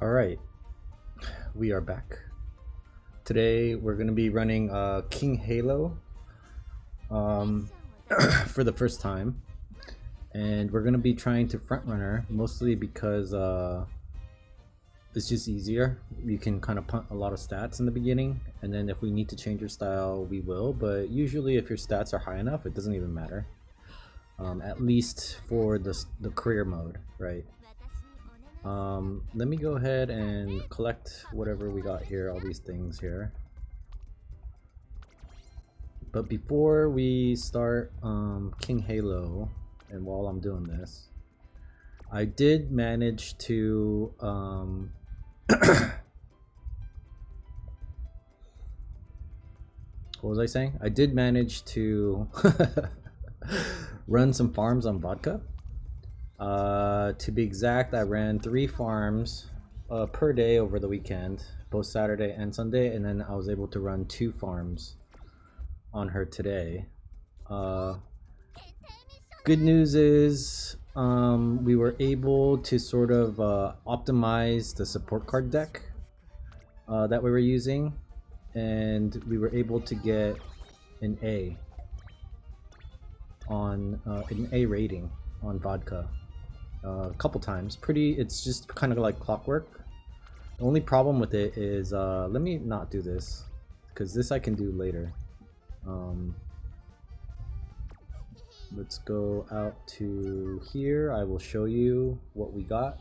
All right, we are back. Today we're going to be running King Halo for the first time, and we're going to be trying to Frontrunner mostly because it's just easier. You can kind of punt a lot of stats in the beginning, and then if we need to change your style, we will. But usually, if your stats are high enough, it doesn't even matter. At least for the career mode, right? Let me go ahead and collect whatever we got here, all these things here. But before we start King Halo, and while I'm doing this, I did manage to what was I saying? I did manage to run some farms on vodka. To be exact, I ran 3 farms per day over the weekend, both Saturday and Sunday, and then I was able to run 2 farms on her today. Good news is we were able to sort of optimize the support card deck that we were using, and we were able to get an A on an A rating on vodka. A couple times. It's just kind of like clockwork. The only problem with it is, let me not do this, because this I can do later. Let's go out to here. I will show you what we got.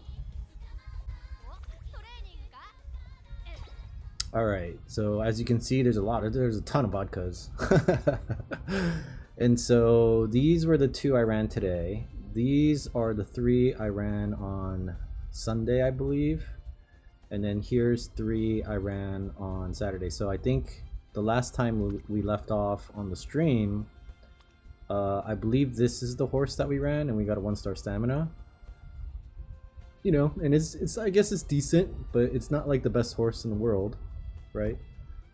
Alright, so as you can see, there's a ton of vodkas. And so these were the 2 I ran today. These are the 3 I ran on Sunday, I believe. And then here's 3 I ran on Saturday. So I think the last time we left off on the stream, I believe this is the horse that we ran, and we got a 1-star stamina. You know, and it's I guess it's decent, but it's not like the best horse in the world, right?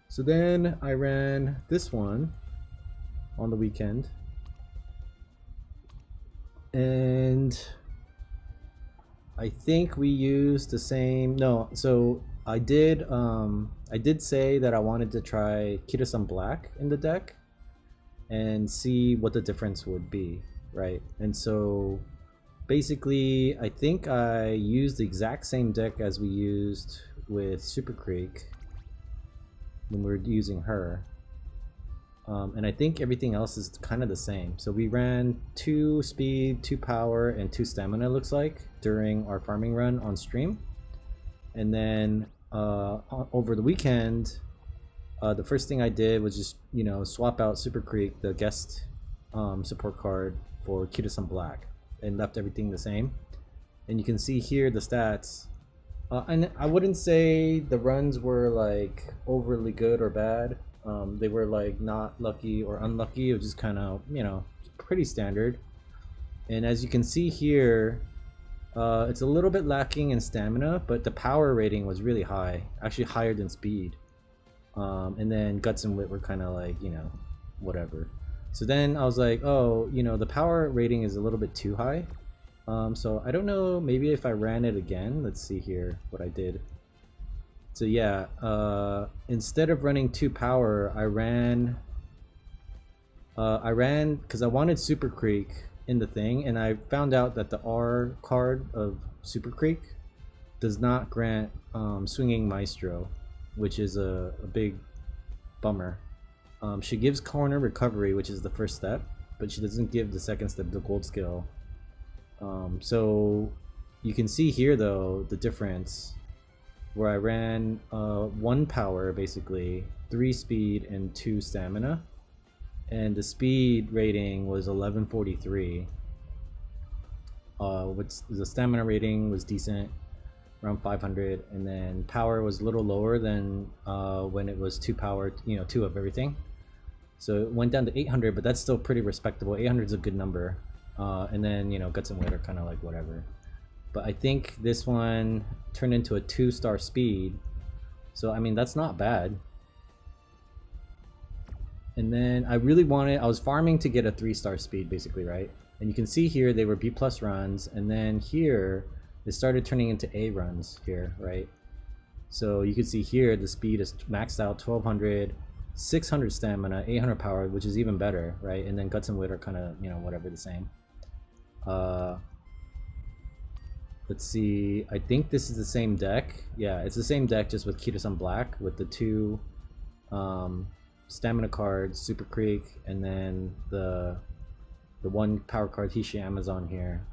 So then I ran this one on the weekend, and I think we used the same. No, so I did say that I wanted to try Kirasan Black in the deck and see what the difference would be, right? And so basically I think I used the exact same deck as we used with Super Creek when we were using her. And I think everything else is kind of the same. So we ran 2 speed, 2 power, and 2 stamina, looks like, during our farming run on stream. And then over the weekend, the first thing I did was just, you know, swap out Super Creek, the guest support card, for Kirasan Black, and left everything the same. And you can see here the stats. And I wouldn't say the runs were like overly good or bad. They were like not lucky or unlucky. It was just kind of, you know, pretty standard. And as you can see here, it's a little bit lacking in stamina, but the power rating was really high, actually higher than speed. And then guts and wit were kind of like, you know, whatever. So then I was like, oh, you know, the power rating is a little bit too high. So I don't know, maybe if I ran it again. Let's see here what I did. So yeah, instead of running 2 power, I ran because I wanted Super Creek in the thing, and I found out that the R card of Super Creek does not grant Swinging Maestro, which is a big bummer. She gives corner recovery, which is the first step, but she doesn't give the second step, the gold skill. So you can see here though the difference, where I ran 1 power, basically 3 speed and 2 stamina, and the speed rating was 1143. The stamina rating was decent, around 500, and then power was a little lower than when it was 2 power, you know, 2 of everything. So it went down to 800, but that's still pretty respectable. 800 is a good number. And then, you know, guts and wit are kind of like whatever. But I think this one turned into a 2-star speed. So, I mean, that's not bad. And then I was farming to get a 3-star speed, basically, right? And you can see here they were B+ runs. And then here it started turning into A runs here, right? So you can see here the speed is maxed out 1200, 600 stamina, 800 power, which is even better, right? And then guts and wit are kind of, you know, whatever, the same. Let's see, I think this is the same deck. Yeah, it's the same deck, just with Kitasan Black, with the 2 stamina cards, Super Creek, and then the 1 power card Hishi Amazon here.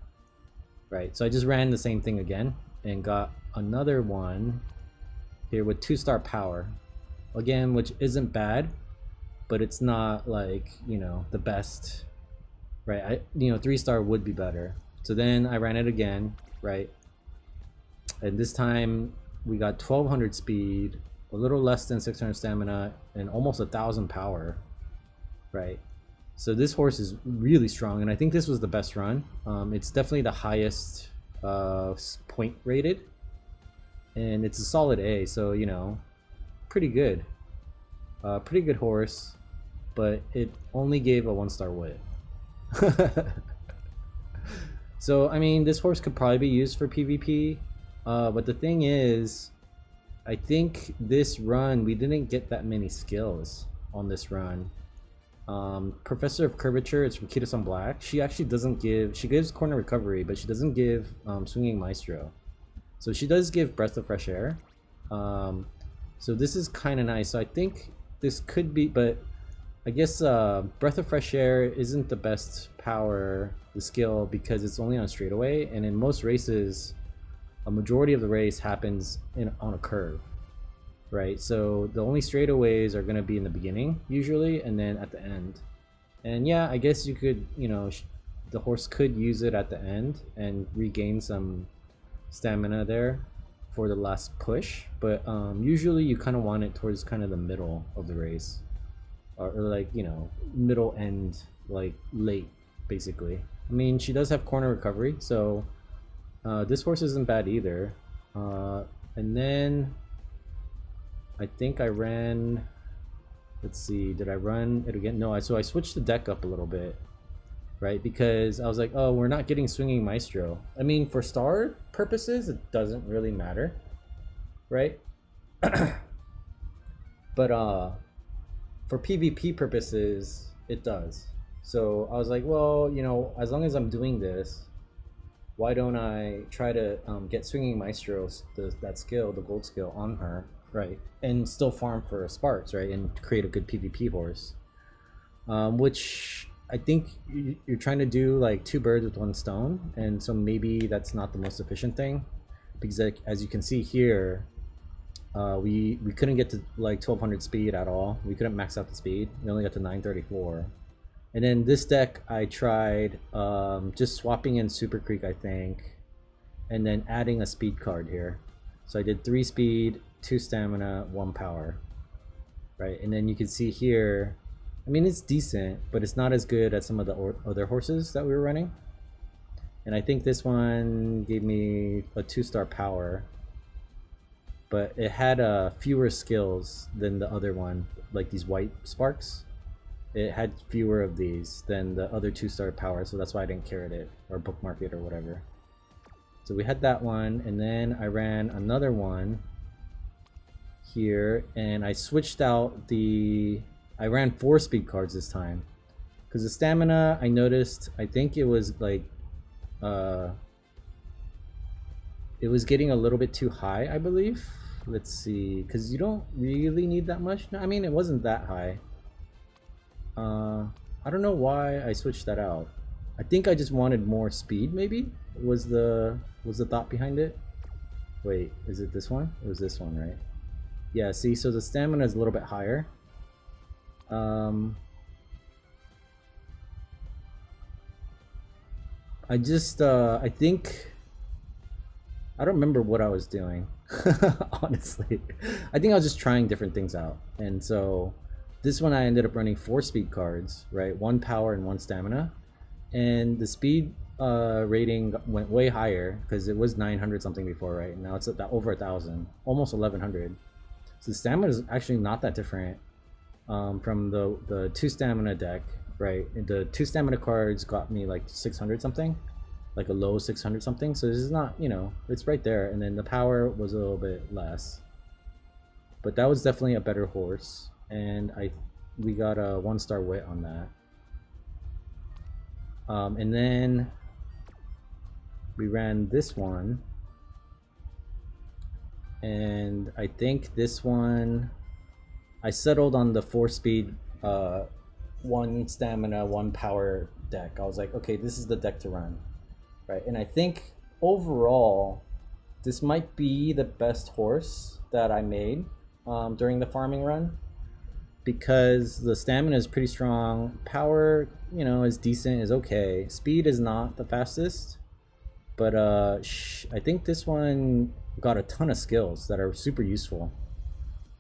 Right, so I just ran the same thing again and got another one here with 2-star power. Again, which isn't bad, but it's not like, you know, the best, right? You know, 3-star would be better. So then I ran it again, right? And this time we got 1200 speed, a little less than 600 stamina, and almost 1000 power, right? So this horse is really strong, and I think this was the best run. It's definitely the highest point rated, and it's a solid A, so, you know, pretty good. Pretty good horse, but it only gave a 1-star wit. So, I mean, this horse could probably be used for PvP, but the thing is, I think this run, we didn't get that many skills on this run. Professor of Curvature, it's from Kitasan Black. She actually doesn't give, she gives Corner Recovery, but she doesn't give Swinging Maestro. So she does give Breath of Fresh Air. So this is kind of nice. So I think this could be, but I guess Breath of Fresh Air isn't the best power, the skill, because it's only on straightaway, and in most races, a majority of the race happens on a curve, right? So the only straightaways are going to be in the beginning usually, and then at the end. And yeah, I guess you could, you know, the horse could use it at the end and regain some stamina there for the last push, but usually you kind of want it towards kind of the middle of the race, or like, you know, middle end, like late, basically. I mean, she does have Corner Recovery, so this horse isn't bad either. And then I think I ran, let's see, did I run it again? No, so I switched the deck up a little bit, right? Because I was like, oh, we're not getting Swinging Maestro. I mean, for star purposes, it doesn't really matter, right? But for PvP purposes, it does. So I was like, well, you know, as long as I'm doing this, why don't I try to get Swinging Maestro, that skill, the gold skill, on her, right? And still farm for Sparks, right? And create a good PvP horse. Which I think you're trying to do like 2 birds with 1 stone. And so maybe that's not the most efficient thing. Because like, as you can see here, we couldn't get to like 1200 speed at all. We couldn't max out the speed. We only got to 934. And then this deck, I tried just swapping in Super Creek, I think, and then adding a speed card here. So I did 3 speed, 2 stamina, 1 power, right? And then you can see here, I mean, it's decent, but it's not as good as some of the other horses that we were running. And I think this one gave me a 2-star power, but it had fewer skills than the other one, like these white sparks. It had fewer of these than the other 2-star power, so that's why I didn't carry it or bookmark it or whatever. So we had that one, and then I ran another one here, and I switched out I ran 4 speed cards this time, because the stamina, I noticed, I think it was like it was getting a little bit too high, I believe. Let's see, because you don't really need that much. No, I mean, it wasn't that high. I don't know why I switched that out. I think I just wanted more speed, maybe was the thought behind it. Wait, is it this one? It was this one, right? Yeah, see, so the stamina is a little bit higher. I just I think I don't remember what I was doing. Honestly, I think I was just trying different things out, and so this one I ended up running 4 speed cards, right? 1 power and 1 stamina. And the speed rating went way higher because it was 900 something before, right? Now it's about over 1,000, almost 1,100. So the stamina is actually not that different from the 2 stamina deck, right? And the 2 stamina cards got me like 600 something. like a low 600 something. So this is not, you know, it's right there. And then the power was a little bit less, but that was definitely a better horse. And we got a 1-star wit on that. And then we ran this one, and I think this one I settled on the 4-speed 1 stamina 1 power deck. I was like, okay, this is the deck to run, right? And I think overall this might be the best horse that I made during the farming run, because the stamina is pretty strong, power, you know, is decent, is okay, speed is not the fastest, but I think this one got a ton of skills that are super useful,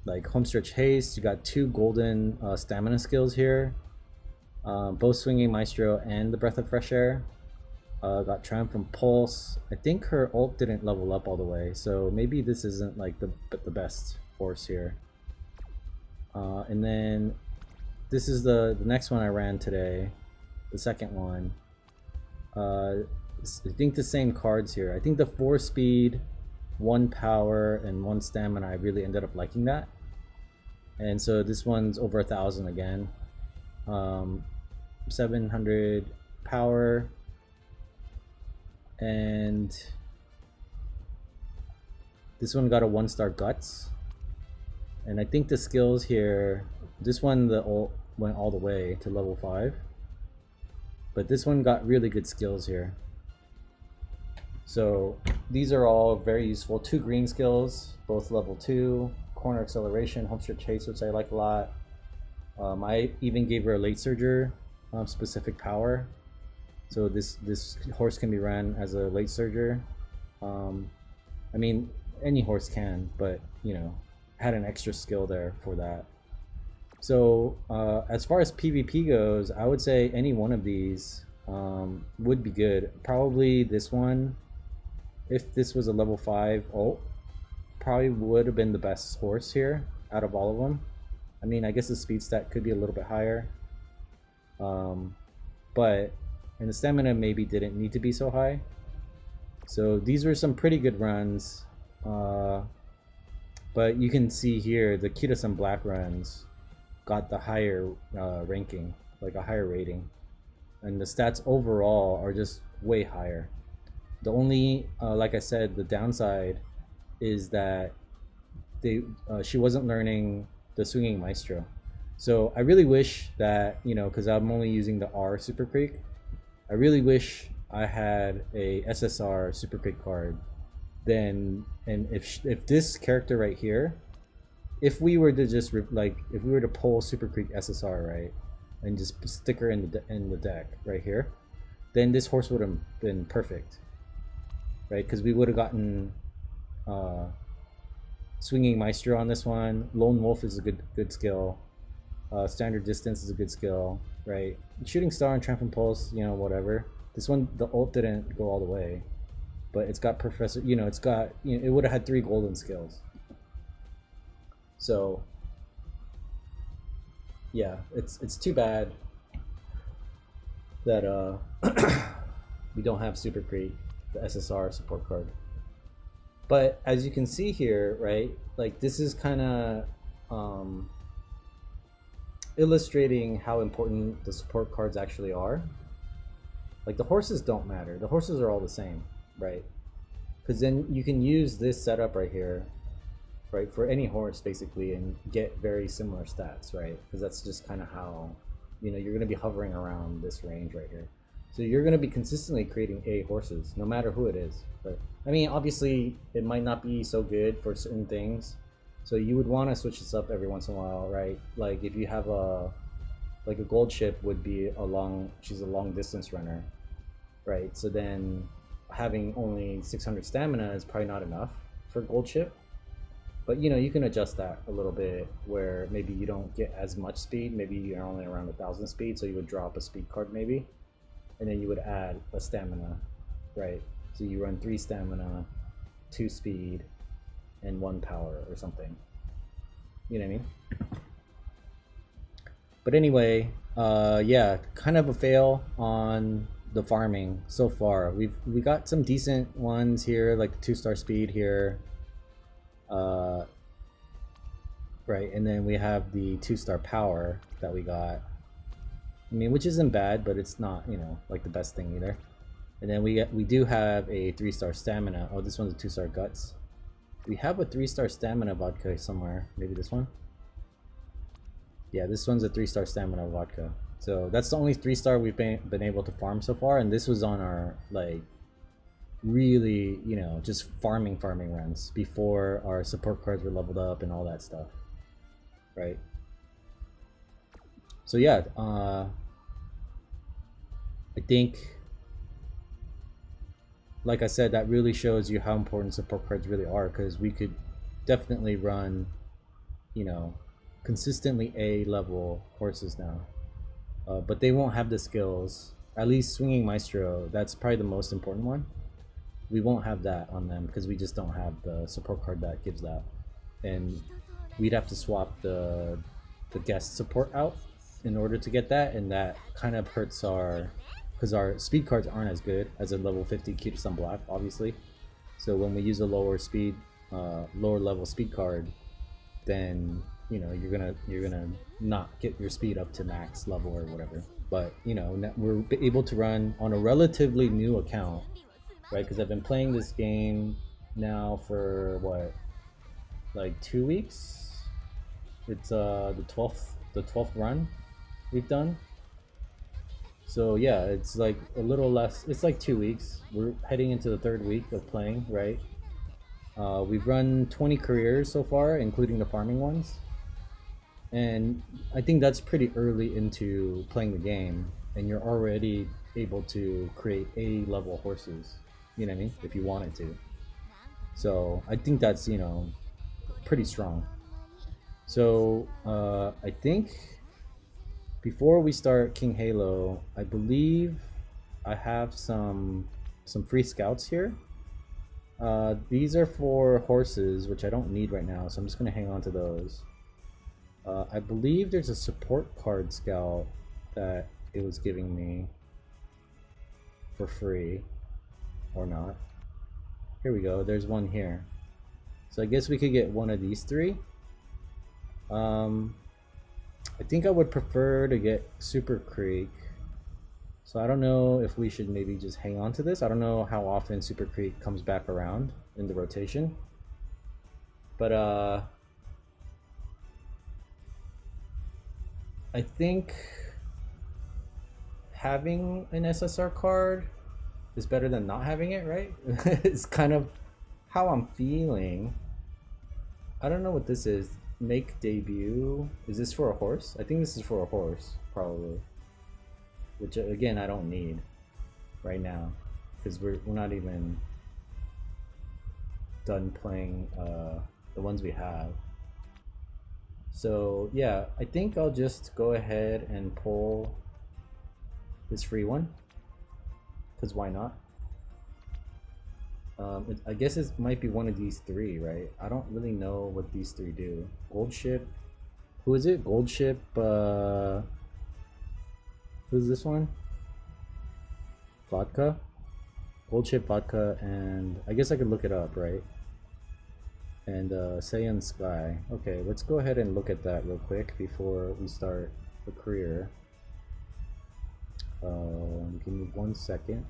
like homestretch haste. You got 2 golden stamina skills here, both swinging maestro and the breath of fresh air. Got triumphant pulse. I think her ult didn't level up all the way, so maybe this isn't like the best horse here. And then this is the next one I ran today, the second one. I think the same cards here. I think the 4-speed 1 power and 1 stamina, I really ended up liking that. And so this one's over 1,000 again. 700 power, and this one got a 1-star guts. And I think the skills here, this one the ult went all the way to level 5, but this one got really good skills here. So these are all very useful. 2 green skills, both level 2, corner acceleration, homestretch chase, which I like a lot. I even gave her a late surger specific power, so this horse can be ran as a late surger. I mean, any horse can, but you know, had an extra skill there for that. So as far as PvP goes, I would say any one of these would be good. Probably this one, if this was a level 5 ult, probably would have been the best horse here out of all of them. I mean, I guess the speed stat could be a little bit higher, but and the stamina maybe didn't need to be so high. So these were some pretty good runs, but you can see here the Kitasan Black runs got the higher ranking, like a higher rating, and the stats overall are just way higher. The only, like I said, the downside is that she wasn't learning the swinging maestro. So I really wish that, you know, because I'm only using the R Super Creek, I really wish I had a SSR Super Creek card. Then, and if this character right here, if we were to just if we were to pull Super Creek SSR, right, and just stick her in the deck right here, then this horse would have been perfect, right? Because we would have gotten swinging maestro on this one. Lone wolf is a good skill. Standard distance is a good skill, right? Shooting star and triumphant pulse, you know, whatever. This one, the ult didn't go all the way, but it's got professor, you know, it's got, you know, it would have had 3 golden skills. So yeah, it's too bad that we don't have Super Creek, the SSR support card. But as you can see here, right, like this is kind of illustrating how important the support cards actually are. Like the horses don't matter. The horses are all the same, right? Because then you can use this setup right here, right, for any horse basically, and get very similar stats, right? Because that's just kind of how, you know, you're going to be hovering around this range right here. So you're going to be consistently creating A horses, no matter who it is. But I mean, obviously, it might not be so good for certain things. So you would want to switch this up every once in a while, right? Like if you have like a gold ship would be she's a long distance runner, right? So then having only 600 stamina is probably not enough for gold ship. But you know, you can adjust that a little bit where maybe you don't get as much speed. Maybe you're only around 1,000 speed, so you would drop a speed card maybe, and then you would add a stamina, right? So you run 3 stamina, 2 speed, and 1 power or something. You know what I mean? But anyway, yeah, kind of a fail on the farming so far. We got some decent ones here, like the 2-star speed here. Right, and then we have the 2-star power that we got. I mean, which isn't bad, but it's not, you know, like the best thing either. And then we do have a 3-star stamina. Oh, this one's a 2-star guts. We have a 3-star stamina vodka somewhere. Maybe this one? Yeah, this one's a 3-star stamina vodka. So that's the only 3-star we've been able to farm so far, and this was on our, like, really, you know, just farming runs before our support cards were leveled up and all that stuff. Right? So yeah, I think, like I said, that really shows you how important support cards really are, because we could definitely run, you know, consistently A level horses now. But they won't have the skills. At least Swinging Maestro, that's probably the most important one. We won't have that on them because we just don't have the support card that gives that. And we'd have to swap the guest support out in order to get that, and that kind of hurts our, because our speed cards aren't as good as a level 50 Kira-san Black, obviously. So when we use a lower speed, lower level speed card, then, you know, you're gonna not get your speed up to max level or whatever. But, you know, we're able to run on a relatively new account, right? Because I've been playing this game now for what, like 2 weeks. It's the 12th run we've done. So yeah, it's like a little less. It's like 2 weeks. We're heading into the 3rd week of playing, right? We've run 20 careers so far, including the farming ones. And I think that's pretty early into playing the game, and you're already able to create A-level horses, you know what I mean, if you wanted to. So I think that's, you know, pretty strong. So I think before we start King Halo, I believe I have some free scouts here. These are for horses, which I don't need right now, so I'm just gonna hang on to those. I believe there's a support card scout that it was giving me for free, or not. Here we go, there's one here. So I guess we could get one of these 3. I think I would prefer to get Super Creek. So I don't know if we should maybe just hang on to this. I don't know how often Super Creek comes back around in the rotation. But I think having an SSR card is better than not having it, right? It's kind of how I'm feeling. I don't know what this is. Make debut. Is this for a horse? I think this is for a horse, probably. Which, again, I don't need right now, because we're not even done playing the ones we have. So yeah, I think I'll just go ahead and pull this free one, because why not? I guess it might be one of these 3, right? I don't really know what these 3 do. Gold ship. Who is it? Gold ship. Who's this one? Vodka. Gold ship, vodka, and I guess I could look it up, right? And Saiyan Sky. Okay, let's go ahead and look at that real quick before we start the career. Give me 1 second.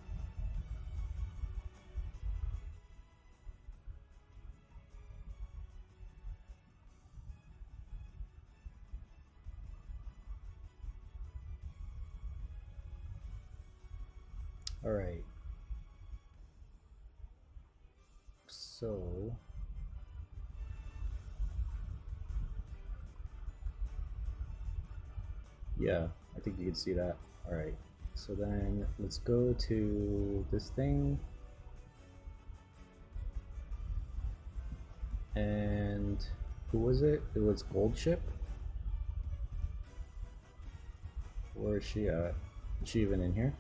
All right. So yeah, I think you can see that. All right. So then let's go to this thing. And who was it? It was Gold Ship. Where is she at? Is she even in here?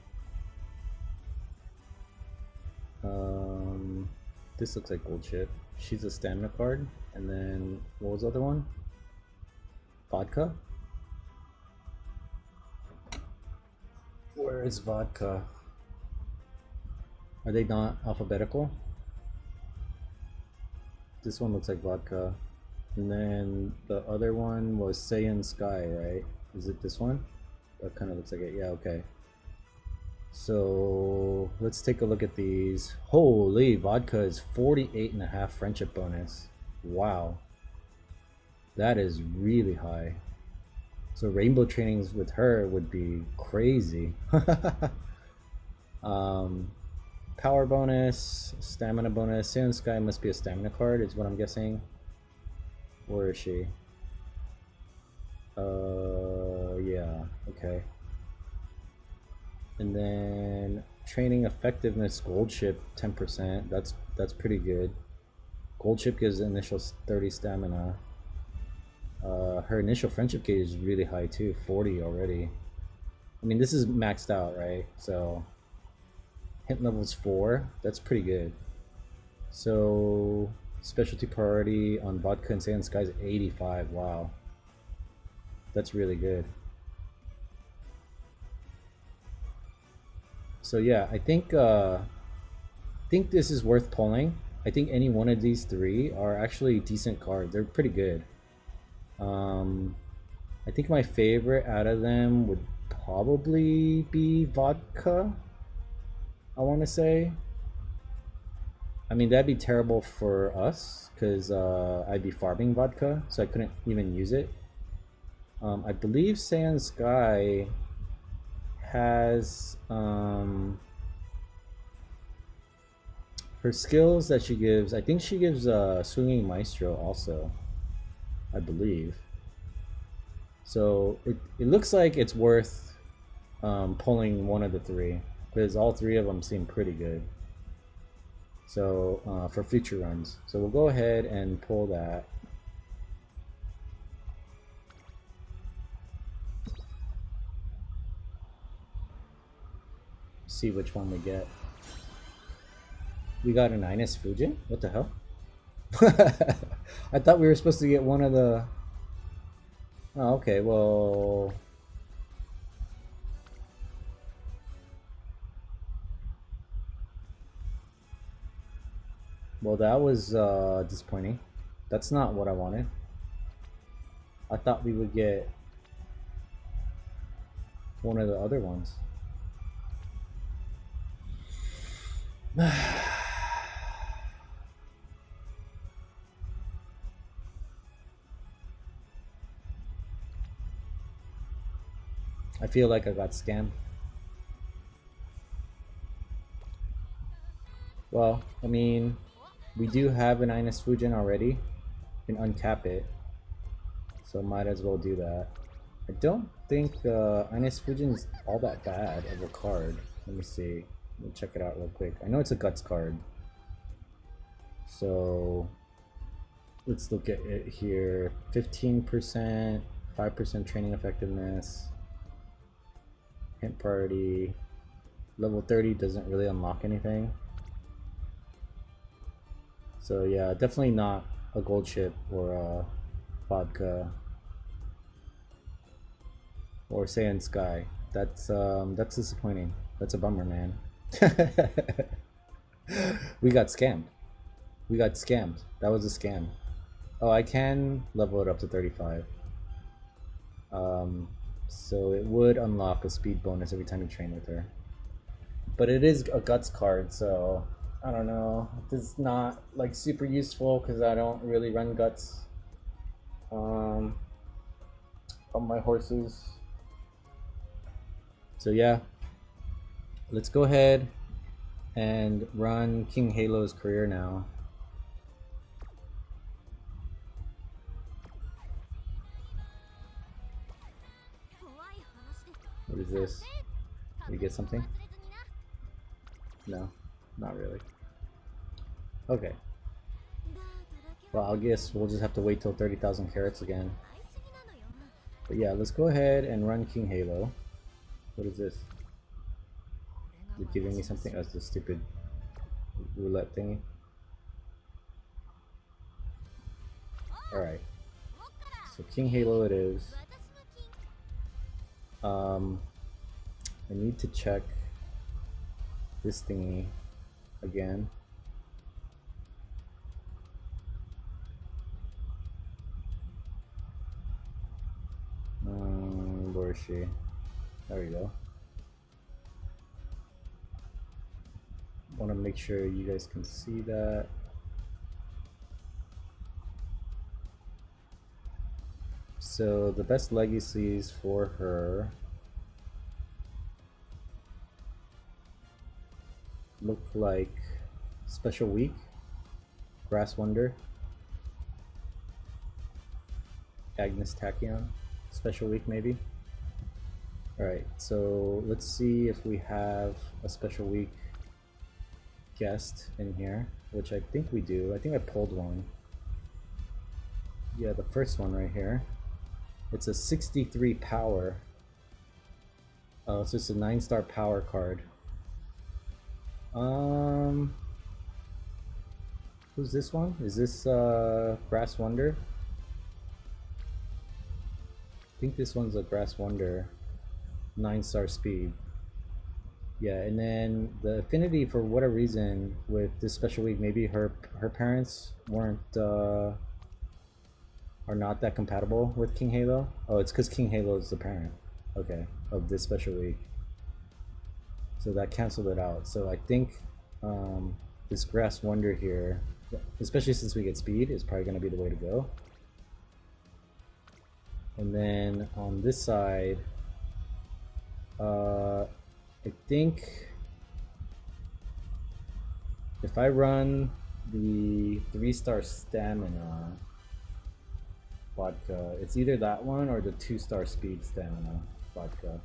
This looks like Gold Ship. She's a stamina card. And then what was the other one? Vodka? Where is Vodka? Are they not alphabetical? This one looks like vodka. And then the other one was Saiyan Sky, right? Is it this one? That kind of looks like it. Yeah, okay. So let's take a look at these. Holy, vodka is 48.5 friendship bonus. Wow. That is really high. So rainbow trainings with her would be crazy. Power bonus, stamina bonus. Saiyan Sky must be a stamina card, is what I'm guessing. Where is she? Yeah, okay. And then training effectiveness gold ship 10%. That's pretty good. Gold ship gives initial 30 stamina. Her initial friendship gauge is really high too, 40 already. I mean, this is maxed out, right? So hint level's 4. That's pretty good. So specialty priority on vodka and Saiyan Sky is 85. Wow, that's really good. So yeah, I think this is worth pulling. I think any one of these three are actually decent cards. They're pretty good. I think my favorite out of them would probably be vodka. I want to say. I mean, that'd be terrible for us because I'd be farming vodka, so I couldn't even use it. I believe Saiyan Sky has her skills that she gives. I think she gives Swinging Maestro also, I believe. So it looks like it's worth pulling one of the three because all three of them seem pretty good. So for future runs. So we'll go ahead and pull that. See which one we get. We got an Ines Fujin? What the hell? I thought we were supposed to get one of the... Oh, okay, well... Well, that was disappointing. That's not what I wanted. I thought we would get one of the other ones. I feel like I got scammed. Well, I mean, we do have an Ines Fujin already. We can uncap it. So might as well do that. I don't think Ines Fujin is all that bad of a card. Let me see. Let me check it out real quick. I know it's a guts card. So let's look at it here. 15%, 5% training effectiveness. Hint priority. Level 30 doesn't really unlock anything. So yeah, definitely not a gold chip or a vodka or Saiyan Sky. That's disappointing. That's a bummer, man. We got scammed. We got scammed. That was a scam. Oh, I can level it up to 35. So it would unlock a speed bonus every time you train with her. But it is a guts card, so I don't know. It's not like super useful because I don't really run guts on my horses. So yeah, let's go ahead and run King Halo's career now. What is this? Did we get something? No, not really. Okay. Well, I guess we'll just have to wait till 30,000 carats again. But yeah, let's go ahead and run King Halo. What is this? You're giving me something? That's the stupid roulette thingy. Alright. So King Halo it is. I need to check this thingy. again. Where is she? There we go. Want to make sure you guys can see that. So the best legacies for her look like Special Week, Grass Wonder, Agnes Tachyon, Special Week maybe. Alright, so let's see if we have a Special Week guest in here, which I think we do. I think I pulled one. Yeah, the first one right here. It's a 63 power. Oh, so it's a 9-star power card. Who's this one? Is this Grass Wonder? I think this one's a Grass Wonder. 9-star speed. Yeah, and then the affinity, for whatever reason, with this Special Week, maybe her parents weren't are not that compatible with King Halo. Oh, it's because King Halo is the parent. Okay, of this Special Week. So that canceled it out. So I think this Grass Wonder here, especially since we get speed, is probably going to be the way to go. And then on this side, I think if I run the 3-star stamina vodka, it's either that one or the 2-star speed stamina vodka.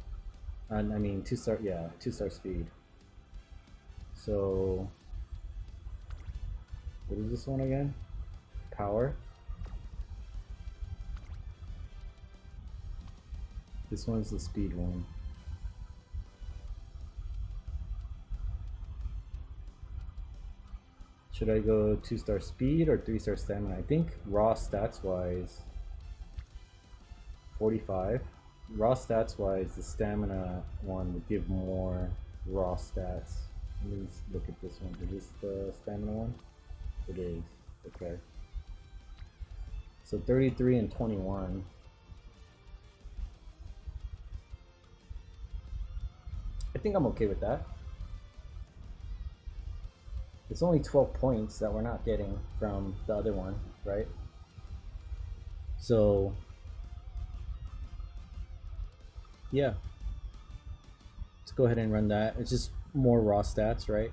I mean 2-star, yeah, 2-star speed. So what is this one again? Power. This one's the speed one. Should I go 2-star speed or 3-star stamina? I think raw stats wise 45. Raw stats wise, the stamina one would give more raw stats. Let me look at this one. Is this the stamina one? It is. Okay. So 33 and 21. I think I'm okay with that. It's only 12 points that we're not getting from the other one, right? So, yeah. Let's go ahead and run that. It's just more raw stats, right?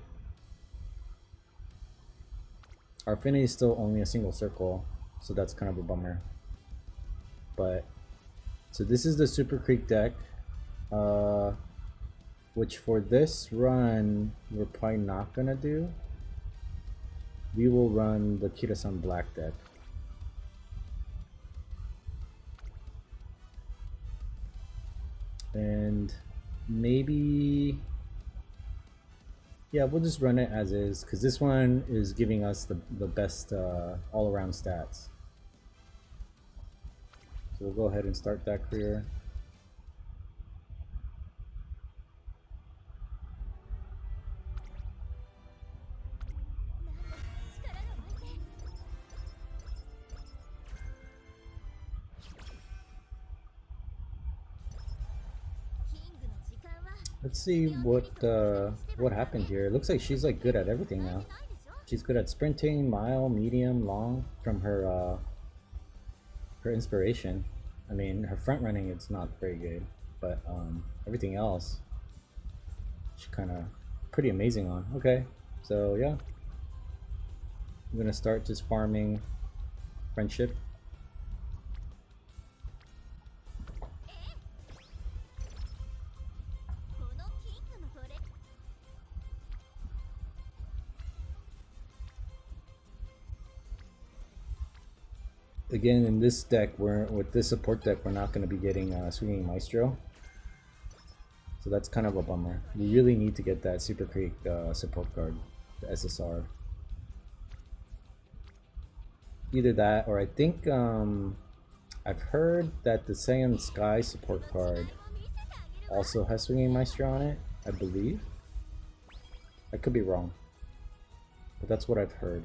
Our affinity is still only a single circle, so that's kind of a bummer. But, so this is the Super Creek deck, which for this run, we're probably not gonna do. We will run the Kira-san Black deck. And maybe, yeah, we'll just run it as is, because this one is giving us the best all-around stats. So we'll go ahead and start that career. Let's see what happened here. It looks like she's like good at everything now. She's good at sprinting, mile, medium, long from her her inspiration. I mean, her front running it's not very good, but everything else she's kind of pretty amazing on. Okay, so yeah, I'm gonna start just farming friendship. Again, in this deck, with this support deck, we're not going to be getting Swinging Maestro. So that's kind of a bummer. We really need to get that Super Creek support card, the SSR. Either that, or I think I've heard that the Saiyan Sky support card also has Swinging Maestro on it, I believe. I could be wrong. But that's what I've heard.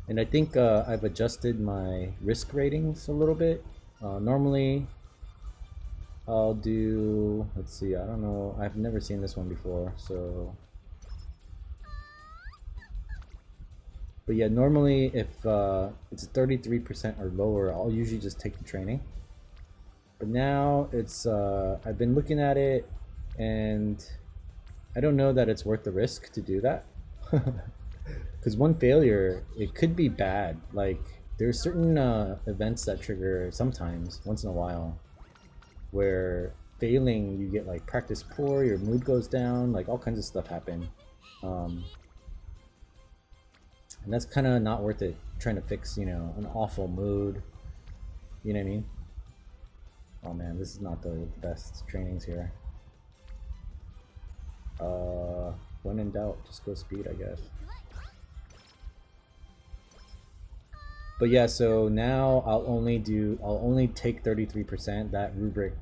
And I think I've adjusted my risk ratings a little bit. Normally, I'll do, let's see, I don't know, I've never seen this one before, so. But yeah, normally if it's 33% or lower, I'll usually just take the training. But now it's, I've been looking at it and I don't know that it's worth the risk to do that. Because one failure, it could be bad. Like, there's certain events that trigger sometimes, once in a while, where failing, you get like practice poor, your mood goes down, like all kinds of stuff happen. And that's kind of not worth it, trying to fix, you know, an awful mood. You know what I mean? Oh man, this is not the best trainings here. When in doubt, just go speed, I guess. But yeah, so now I'll only take 33%. That rubric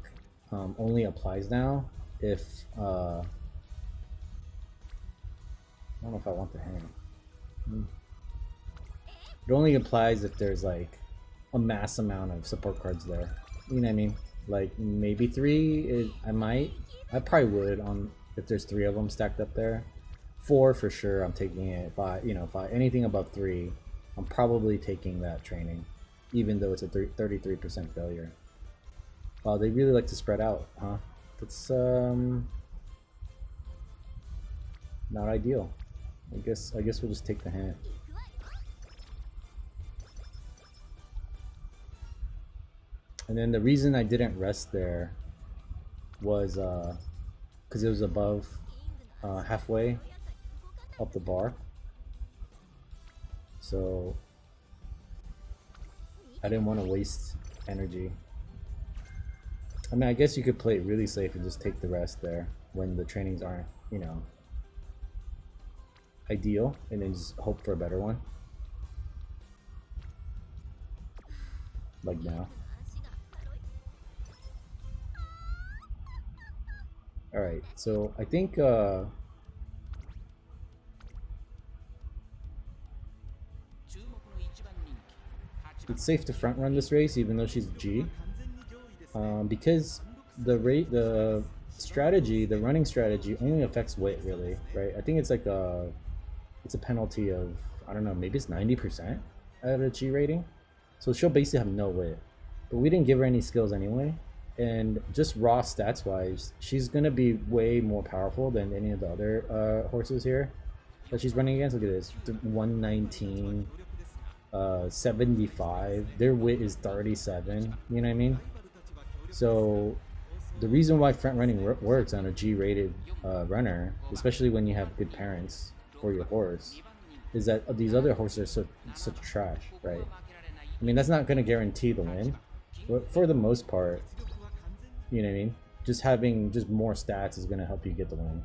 only applies now if I don't know if I want the hand. It only applies if there's like a mass amount of support cards there. You know what I mean? Like maybe 3. I probably would on if there's 3 of them stacked up there. 4 for sure. I'm taking it. If I anything above 3. I'm probably taking that training, even though it's a 33% failure. Wow, they really like to spread out, huh? That's not ideal. I guess we'll just take the hint. And then the reason I didn't rest there was because it was above halfway up the bar. So I didn't want to waste energy. I mean, I guess you could play it really safe and just take the rest there when the trainings aren't, you know, ideal, and then just hope for a better one. Like now. Alright, so I think it's safe to front run this race, even though she's G, because the strategy, the running strategy, only affects weight, really, right? I think it's like it's a penalty of, I don't know, maybe it's 90% at a G rating, so she'll basically have no weight. But we didn't give her any skills anyway, and just raw stats wise, she's gonna be way more powerful than any of the other horses here that she's running against. Look at this, 119. 75, their wit is 37, you know what I mean? So the reason why front running works on a G-rated runner, especially when you have good parents for your horse, is that these other horses are such trash, right? I mean, that's not going to guarantee the win, but for the most part, you know what I mean? Just having more stats is going to help you get the win.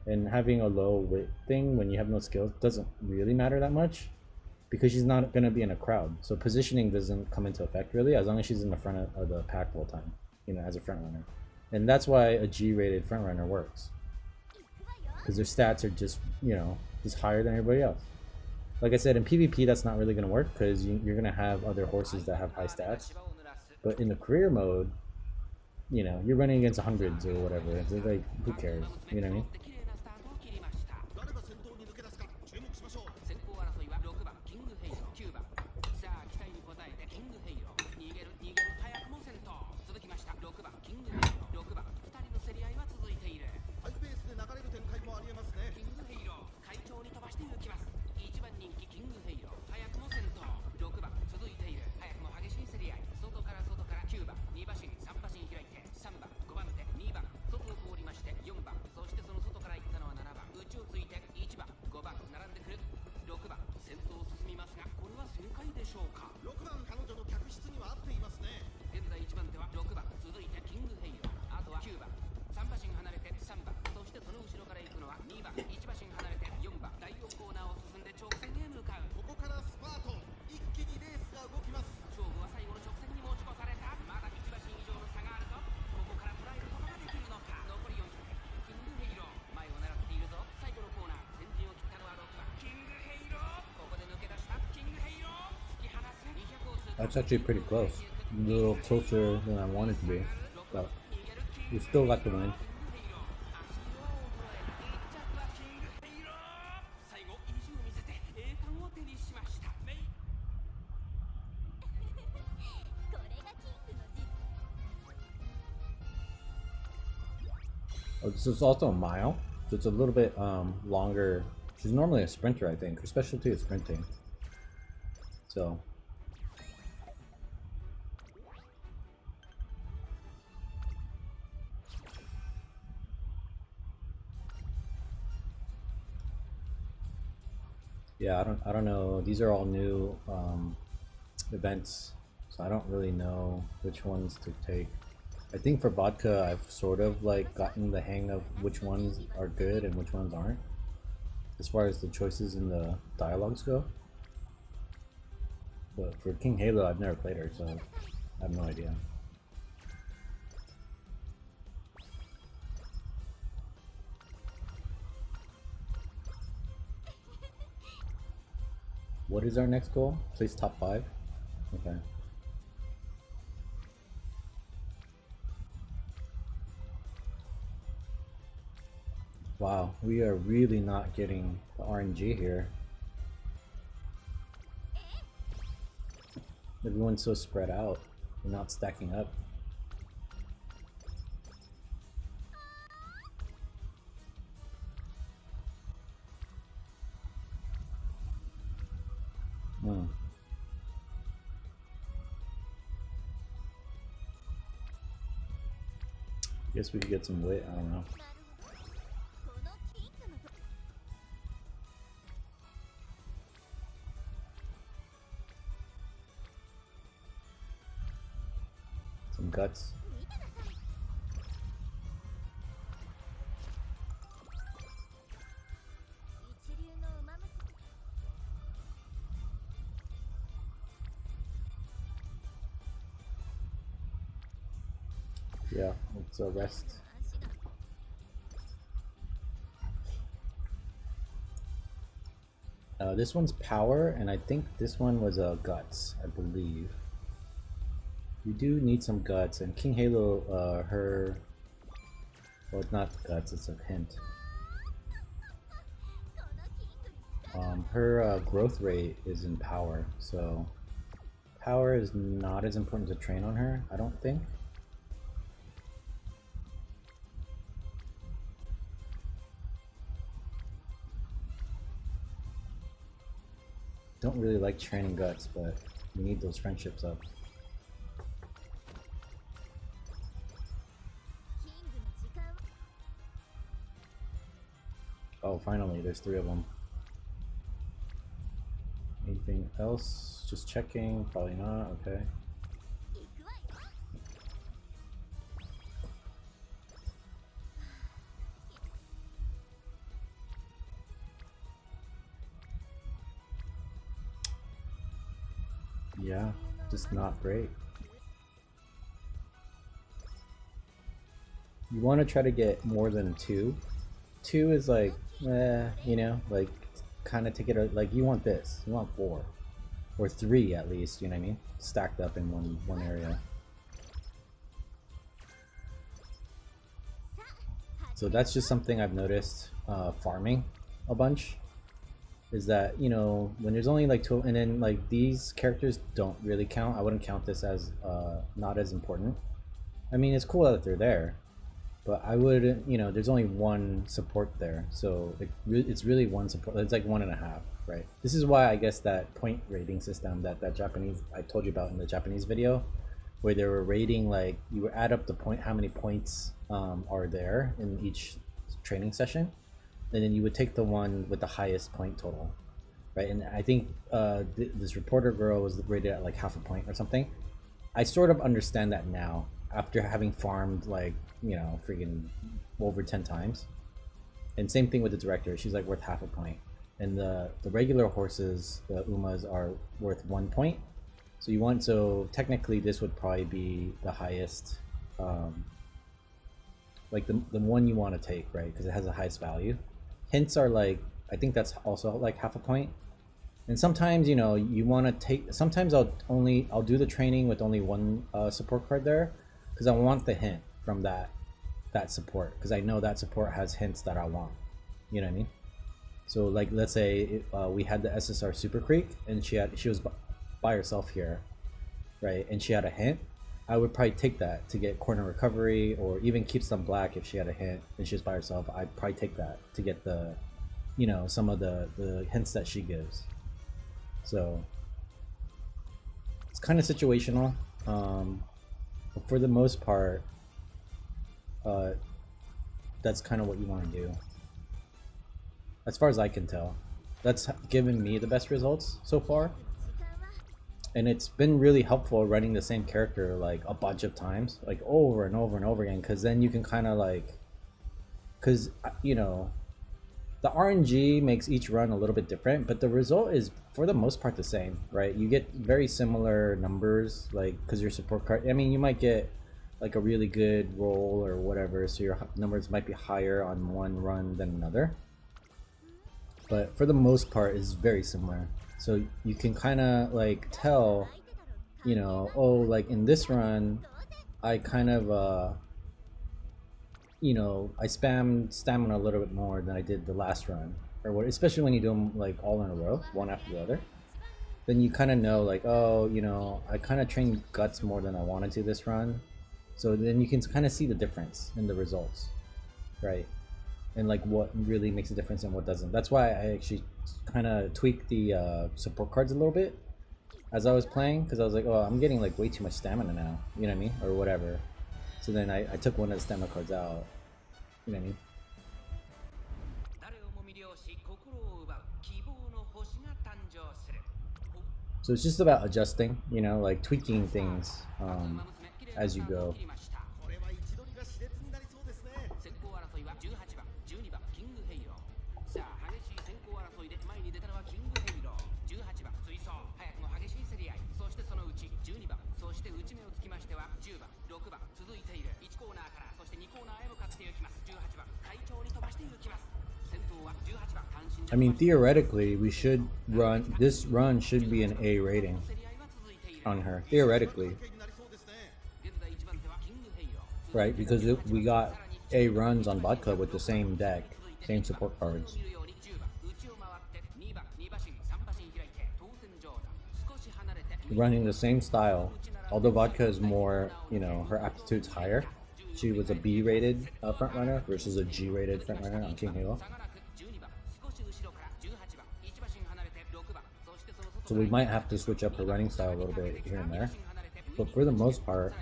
And having a low wit thing when you have no skills doesn't really matter that much, because she's not going to be in a crowd. So positioning doesn't come into effect really, as long as she's in the front of the pack the whole time, you know, as a front runner. And that's why a G-rated front runner works, because their stats are just, you know, just higher than everybody else. Like I said, in PvP that's not really going to work, because you're going to have other horses that have high stats. But in the career mode, you know, you're running against hundreds or whatever. It's like, who cares? You know what I mean? That's actually pretty close. A little closer than I wanted to be, but we still got the win. Oh, this is also a mile, so it's a little bit longer. She's normally a sprinter, I think. Her specialty is sprinting. So yeah, I don't know. These are all new events, so I don't really know which ones to take. I think for vodka, I've sort of like gotten the hang of which ones are good and which ones aren't, as far as the choices in the dialogues go. But for King Halo, I've never played her, so I have no idea. What is our next goal? Place top 5? Okay. Wow, we are really not getting the RNG here. Everyone's so spread out. We're not stacking up. Hmm. Guess we could get some wit, I don't know. Some guts. Yeah, let's rest. This one's power, and I think this one was guts, I believe. We do need some guts, and King Halo, her... Well, it's not guts, it's a hint. Her growth rate is in power, so... Power is not as important to train on her, I don't think. Don't really like training guts, but we need those friendships up. Oh, finally, there's 3 of them. Anything else? Just checking, probably not, okay. Yeah, just not great. You want to try to get more than 2. 2 is like, you know, like kind of take it like you want this. You want 4 or 3 at least. You know what I mean? Stacked up in one area. So that's just something I've noticed farming a bunch. Is that, you know, when there's only like 2, and then like these characters don't really count. I wouldn't count this as not as important. I mean, it's cool that they're there, but I would, you know, there's only 1 support there, so it's really 1 support. It's like 1.5, right? This is why I guess that point rating system that Japanese I told you about in the Japanese video, where they were rating, like you would add up the point, how many points are there in each training session, and then you would take the one with the highest point total, right? And I think this reporter girl was rated at like 0.5 point or something. I sort of understand that now after having farmed like, you know, freaking over 10 times. And same thing with the director, she's like worth 0.5 point. And the regular horses, the Umas, are worth 1 point. So you want, so technically this would probably be the highest, like the one you want to take, right? Because it has the highest value. Hints are like, I think that's also like 0.5 point. And sometimes, you know, you want to take. Sometimes I'll do the training with only one support card there, because I want the hint from that support, because I know that support has hints that I want. You know what I mean? So like, let's say we had the SSR Super Creek, and she was by herself here, right? And she had a hint. I would probably take that to get corner recovery, or even keep some black if she had a hint and she was by herself. I'd probably take that to get the, you know, some of the hints that she gives. So it's kind of situational, but for the most part, that's kind of what you want to do. As far as I can tell, that's given me the best results so far. And it's been really helpful running the same character like a bunch of times, like over and over and over again, because then you can kind of like, because you know, the RNG makes each run a little bit different, but the result is for the most part the same, right? You get very similar numbers, like, because your support card, I mean, you might get like a really good roll or whatever, so your numbers might be higher on one run than another, but for the most part it's very similar. So you can kind of like tell, you know, oh, like in this run, I kind of, you know, I spammed stamina a little bit more than I did the last run, or what, especially when you do them like all in a row, one after the other. Then you kind of know like, oh, you know, I kind of trained guts more than I wanted to this run. So then you can kind of see the difference in the results, right? And like what really makes a difference and what doesn't. That's why I actually kind of tweaked the support cards a little bit as I was playing, because I was like, oh, I'm getting like way too much stamina now, you know what I mean, or whatever. So then I took one of the stamina cards out, you know what I mean. So it's just about adjusting, you know, like tweaking things as you go. I mean, theoretically, we should run, this run should be an A rating on her, theoretically. Right, because we got A runs on vodka with the same deck, same support cards. Running the same style, although vodka is more, you know, her aptitude's higher. She was a B rated frontrunner versus a G rated frontrunner on King Halo. So we might have to switch up her running style a little bit here and there, but for the most part,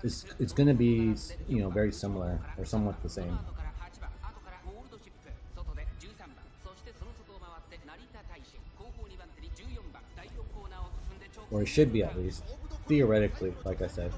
it's going to be, you know, very similar or somewhat the same. Or it should be, at least theoretically, like I said.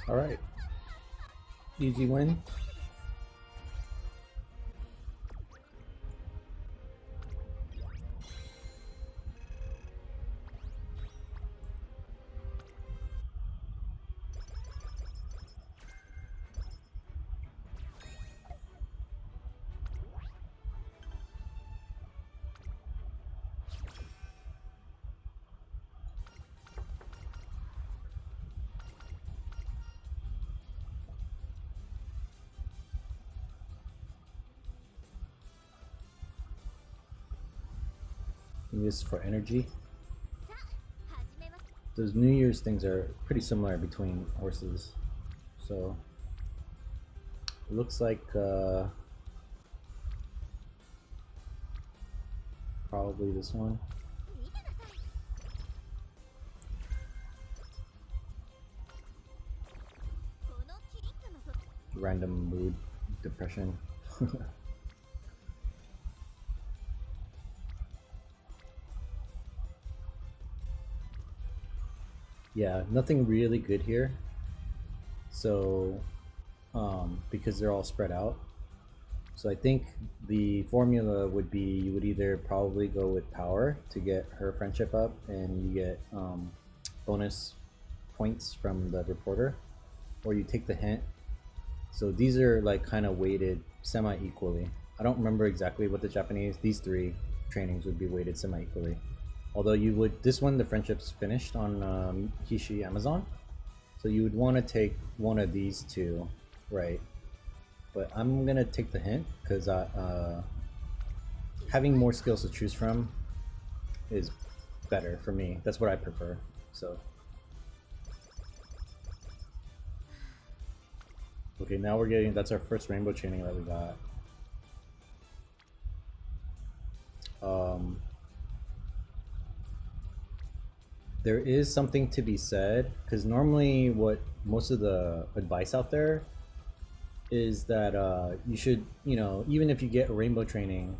All right, easy win. This is for energy. Those New Year's things are pretty similar between horses, so it looks like probably this one. Random mood depression. Yeah, nothing really good here. So, because they're all spread out. So I think the formula would be you would either probably go with power to get her friendship up, and you get bonus points from the reporter, or you take the hint. So these are like kind of weighted semi-equally. I don't remember exactly what the Japanese, these three trainings would be weighted semi-equally. Although you would, this one, the friendship's finished on Hishi Amazon. So you would want to take one of these two, right? But I'm gonna take the hint because having more skills to choose from is better for me. That's what I prefer. So okay, now we're getting, that's our first rainbow training that we got. There is something to be said, because normally what most of the advice out there is that you should, you know, even if you get a rainbow training,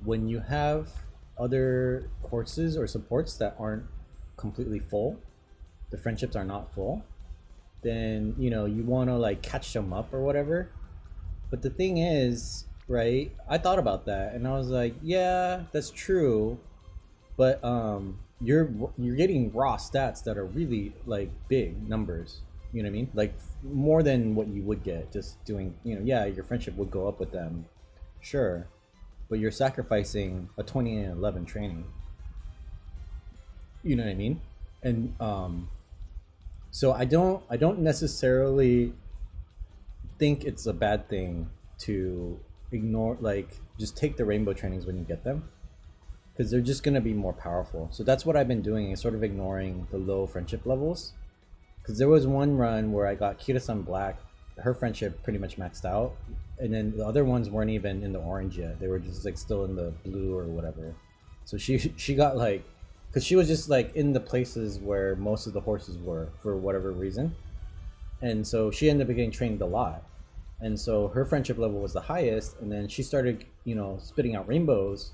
when you have other courses or supports that aren't completely full, the friendships are not full, then, you know, you want to like catch them up or whatever. But the thing is, right, I thought about that and I was like, yeah, that's true, but you're getting raw stats that are really like big numbers. You know what I mean? Like more than what you would get just doing, you know, yeah, your friendship would go up with them, sure, but you're sacrificing a 20 and 11 training. You know what I mean? And so I don't necessarily think it's a bad thing to ignore, like just take the rainbow trainings when you get them, because they're just gonna be more powerful. So that's what I've been doing, is sort of ignoring the low friendship levels. Because there was one run where I got Kira-san Black, her friendship pretty much maxed out, and then the other ones weren't even in the orange yet. They were just like still in the blue or whatever. So she got like, because she was just like in the places where most of the horses were for whatever reason, and so she ended up getting trained a lot, and so her friendship level was the highest, and then she started, you know, spitting out rainbows.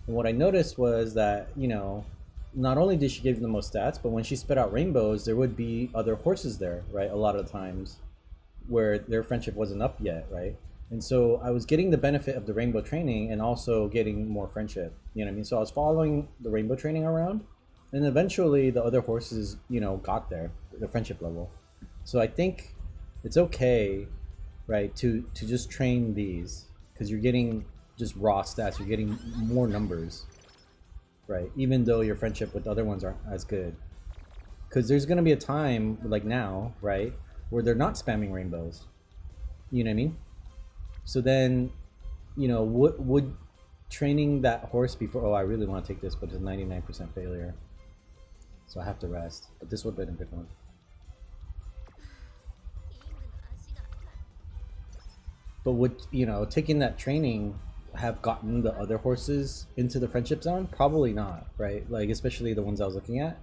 And what I noticed was that, you know, not only did she give the most stats, but when she spit out rainbows, there would be other horses there, right? A lot of the times where their friendship wasn't up yet, right? And so I was getting the benefit of the rainbow training and also getting more friendship, you know what I mean? So I was following the rainbow training around, and eventually the other horses, you know, got there, the friendship level. So I think it's okay, right, to just train these, because you're getting just raw stats, you're getting more numbers, right? Even though your friendship with the other ones aren't as good, because there's going to be a time like now, right, where they're not spamming rainbows. You know what I mean? So then, you know, would training that horse before? Oh, I really want to take this, but it's a 99% failure, so I have to rest. But this would have been a good one. But would, you know, taking that training have gotten the other horses into the friendship zone? Probably not, right? Like especially the ones I was looking at.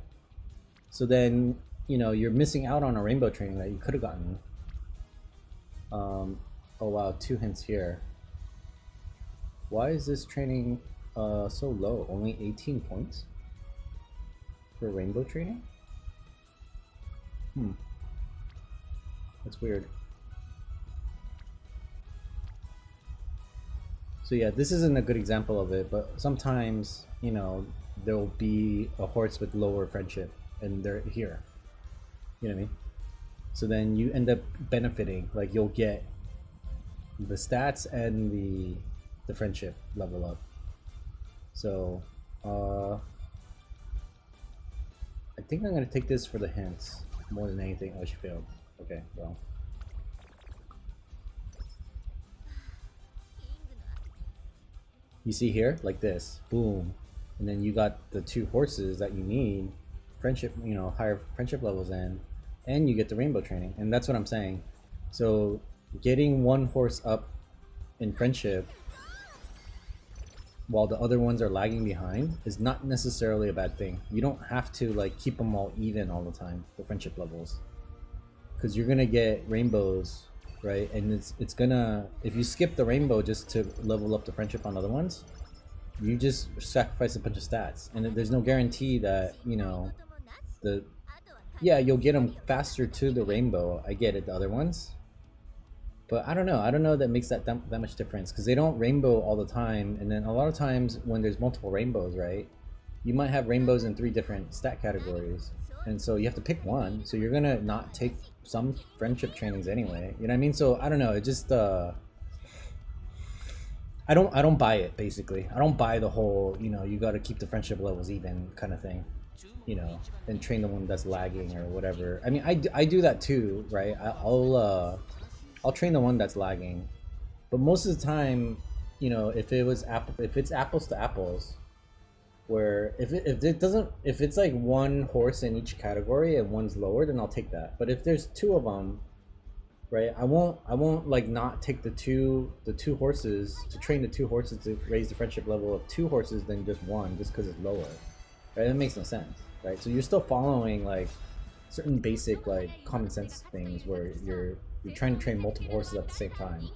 So then, you know, you're missing out on a rainbow training that you could have gotten. Oh wow, 2 hints here. Why is this training so low? Only 18 points for rainbow training? That's weird. So yeah, this isn't a good example of it, but sometimes, you know, there will be a horse with lower friendship and they're here. You know what I mean? So then you end up benefiting, like you'll get the stats and the friendship level up. So I think I'm gonna take this for the hints more than anything. Oh, she failed. Okay, well. You see here, like this, boom, and then you got the 2 horses that you need, friendship, you know, higher friendship levels in, and you get the rainbow training, and that's what I'm saying. So getting one horse up in friendship while the other ones are lagging behind is not necessarily a bad thing. You don't have to like keep them all even all the time, the friendship levels, because you're gonna get rainbows, right? And it's gonna, if you skip the rainbow just to level up the friendship on other ones, you just sacrifice a bunch of stats, and there's no guarantee that, you know, the yeah, you'll get them faster to the rainbow. I get it, the other ones. But I don't know. I don't know that makes that much difference because they don't rainbow all the time. And then a lot of times when there's multiple rainbows, right? You might have rainbows in 3 different stat categories. And so you have to pick one. So you're gonna not take some friendship trainings anyway. You know what I mean? So I don't know. It just I don't buy it basically. I don't buy the whole, you got to keep the friendship levels even kind of thing. And train the one that's lagging or whatever. I mean, I do that too, right? I'll train the one that's lagging, but most of the time, if it's apples to apples, where if it's like one horse in each category and one's lower, then I'll take that. But if there's 2 of them, right, I won't like not take the two horses to train the 2 horses to raise the friendship level of 2 horses than just one just because it's lower, right? That makes no sense, right? So you're still following like certain basic like common sense things where you're trying to train multiple horses at the same time,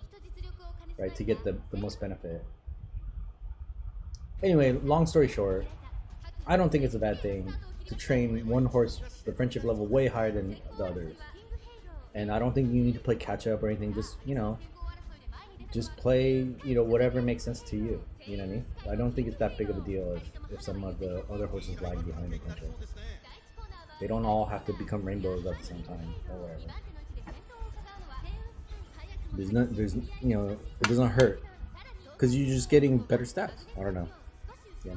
right, to get the most benefit. Anyway, long story short, I don't think it's a bad thing to train one horse the friendship level way higher than the others. And I don't think you need to play catch up or anything. Just play, whatever makes sense to you. You know what I mean? I don't think it's that big of a deal if some of the other horses lag behind the friendship. They don't all have to become rainbows at the same time or whatever. It doesn't hurt because you're just getting better stats. I don't know. Yeah.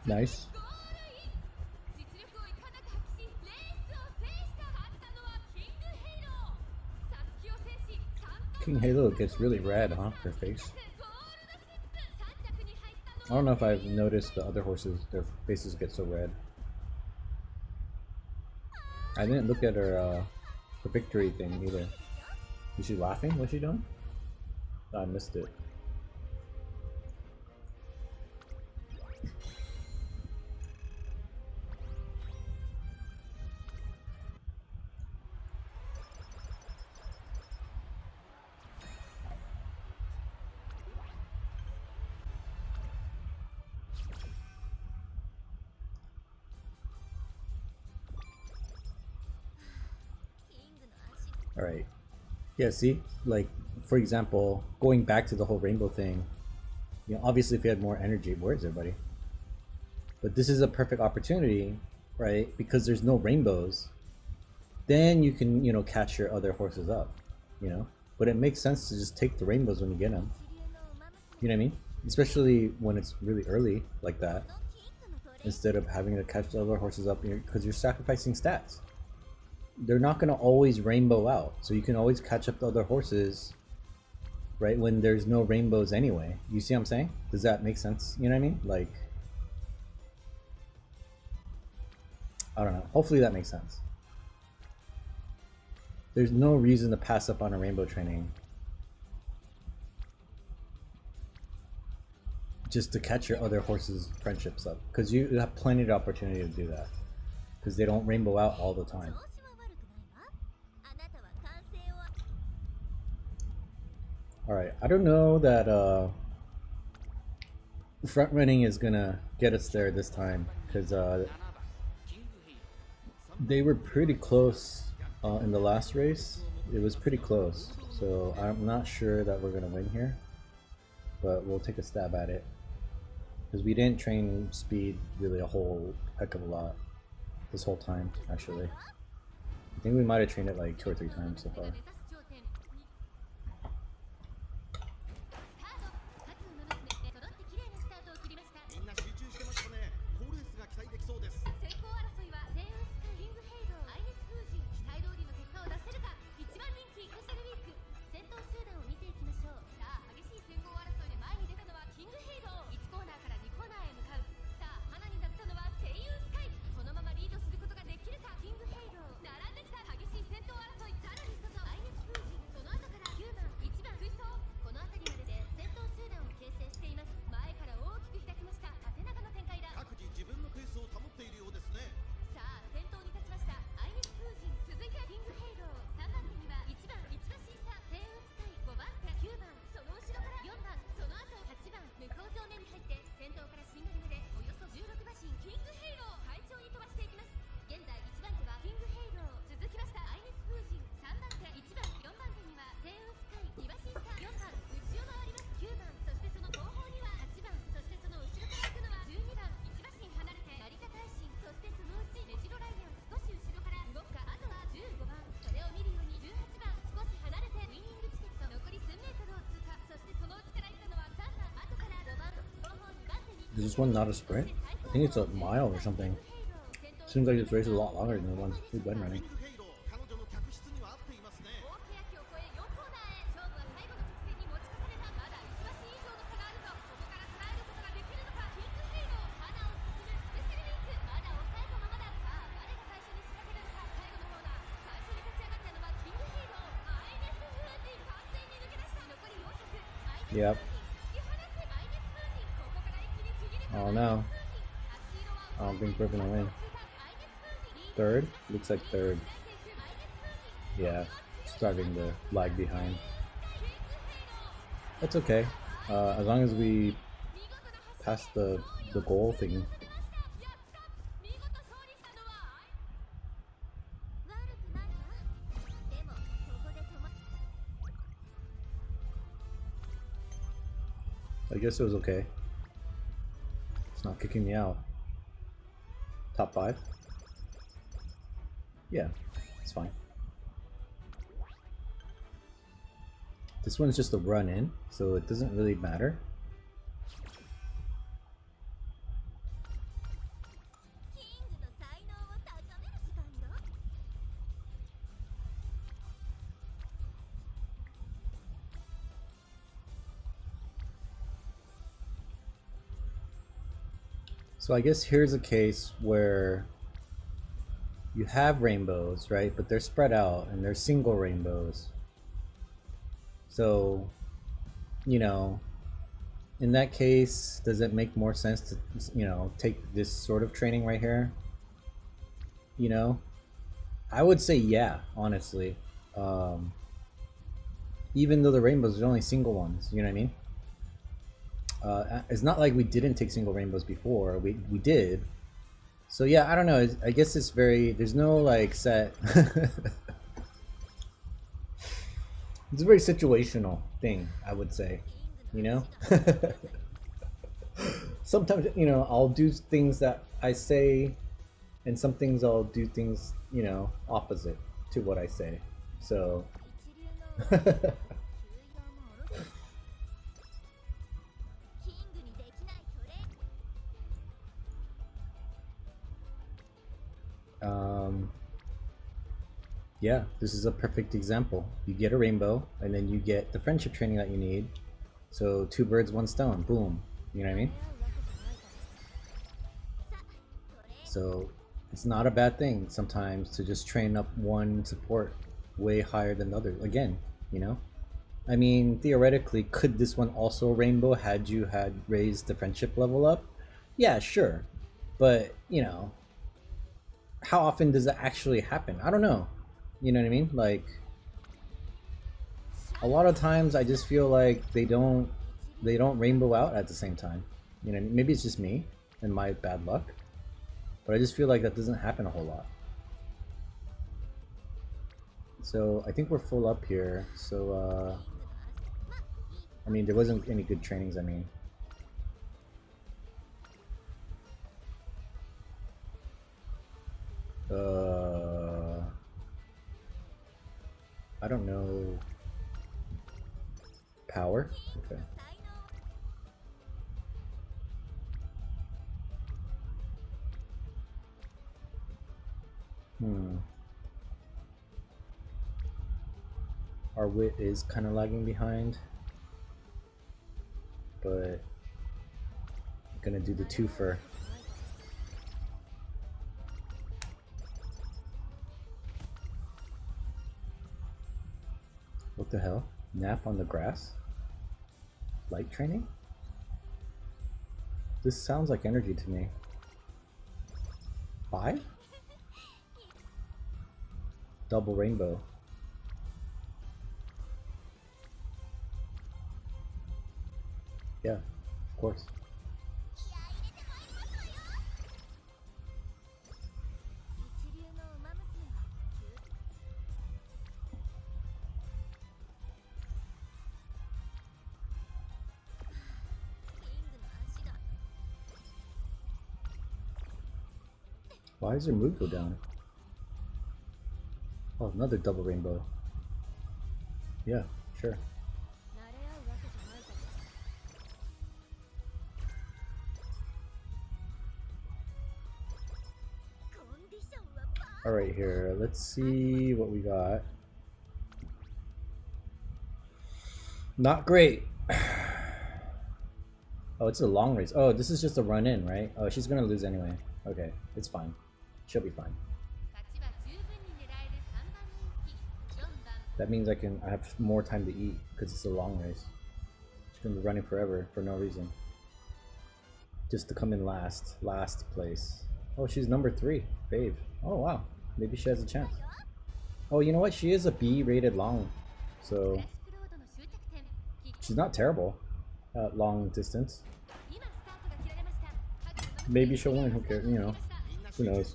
Nice. King Halo gets really red, huh? Her face. I don't know if I've noticed the other horses, their faces get so red. I didn't look at her victory thing either. Is she laughing? What's she doing? Oh, I missed it. All right. Yeah, see, like, for example, going back to the whole rainbow thing, obviously if you had more energy, where is everybody? But this is a perfect opportunity, right? Because there's no rainbows, then you can, catch your other horses up, But it makes sense to just take the rainbows when you get them. You know what I mean? Especially when it's really early like that, instead of having to catch the other horses up because you're sacrificing stats. They're not going to always rainbow out, so you can always catch up the other horses, right, when there's no rainbows anyway. You see what I'm saying? Does that make sense? You know what I mean? Like, I don't know. Hopefully that makes sense. There's no reason to pass up on a rainbow training just to catch your other horses' friendships up, because you have plenty of opportunity to do that, because they don't rainbow out all the time. Alright, I don't know that front running is gonna get us there this time, because they were pretty close in the last race, it was pretty close. So I'm not sure that we're gonna win here, but we'll take a stab at it. Because we didn't train speed really a whole heck of a lot this whole time, actually. I think we might have trained it like 2 or 3 times so far. Is this one not a sprint? I think it's a mile or something. Seems like this race is a lot longer than the ones we've been running. Yep. Oh no. I don't think we're gonna win. Third? Looks like third. Yeah, starting to lag behind. That's okay. As long as we pass the goal thing. I guess it was okay. It's not kicking me out. Top 5? Yeah, it's fine. This one's just a run in, so it doesn't really matter. So I guess here's a case where you have rainbows, right? But they're spread out and they're single rainbows. So, you know, in that case, does it make more sense to, you know, take this sort of training right here? You know, I would say yeah, honestly. Even though the rainbows are only single ones, you know what I mean? It's not like we didn't take single rainbows before. We did. So yeah, I don't know. I guess it's very, there's no like set. It's a very situational thing, I would say. You know? Sometimes, you know, I'll do things that I say, and some things I'll do things, you know, opposite to what I say. So. Yeah, this is a perfect example. You get a rainbow, and then you get the friendship training that you need. So 2 birds, 1 stone. Boom. You know what I mean? So it's not a bad thing sometimes to just train up one support way higher than the other. Again, you know? I mean, theoretically, could this one also rainbow had you had raised the friendship level up? Yeah, sure. But, you know, how often does that actually happen? I don't know. You know what I mean? Like, a lot of times I just feel like they don't rainbow out at the same time. You know, maybe it's just me and my bad luck, but I just feel like that doesn't happen a whole lot. So I think we're full up here. So I mean, there wasn't any good trainings. I mean, I don't know. Power. Okay. Our wit is kind of lagging behind, but I'm gonna do the twofer. What the hell? Nap on the grass? Light training? This sounds like energy to me. 5? Double rainbow. Yeah, of course. Why does your mood go down? Oh, another double rainbow. Yeah, sure. Alright, here, let's see what we got. Not great. Oh, it's a long race. Oh, this is just a run in, right? Oh, she's gonna lose anyway. Okay, it's fine. She'll be fine. That means I have more time to eat because it's a long race. She's gonna be running forever for no reason. Just to come in last place. Oh, she's number 3, Fave. Oh wow, maybe she has a chance. Oh, you know what? She is a B-rated long, so she's not terrible at long distance. Maybe she'll win. Who cares? You know, who knows?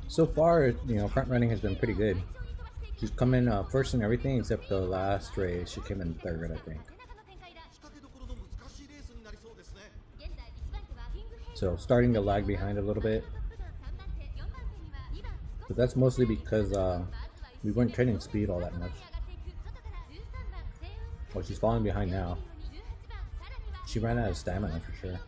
So far, you know, front running has been pretty good. She's come in first in everything except the last race. She came in 3rd, I think. So starting to lag behind a little bit. But that's mostly because we weren't training speed all that much. Well, she's falling behind now. She ran out of stamina for sure.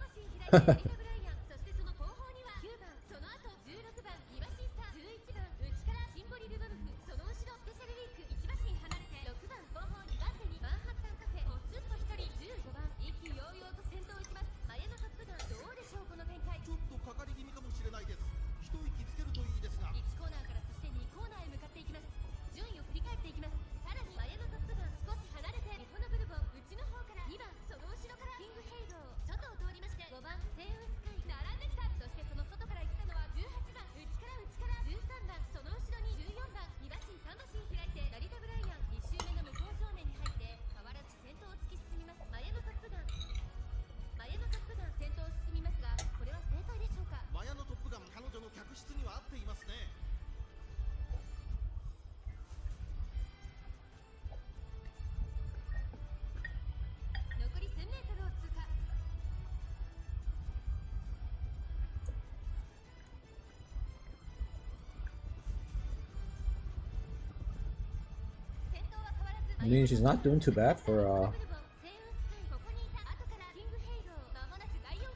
I mean, she's not doing too bad for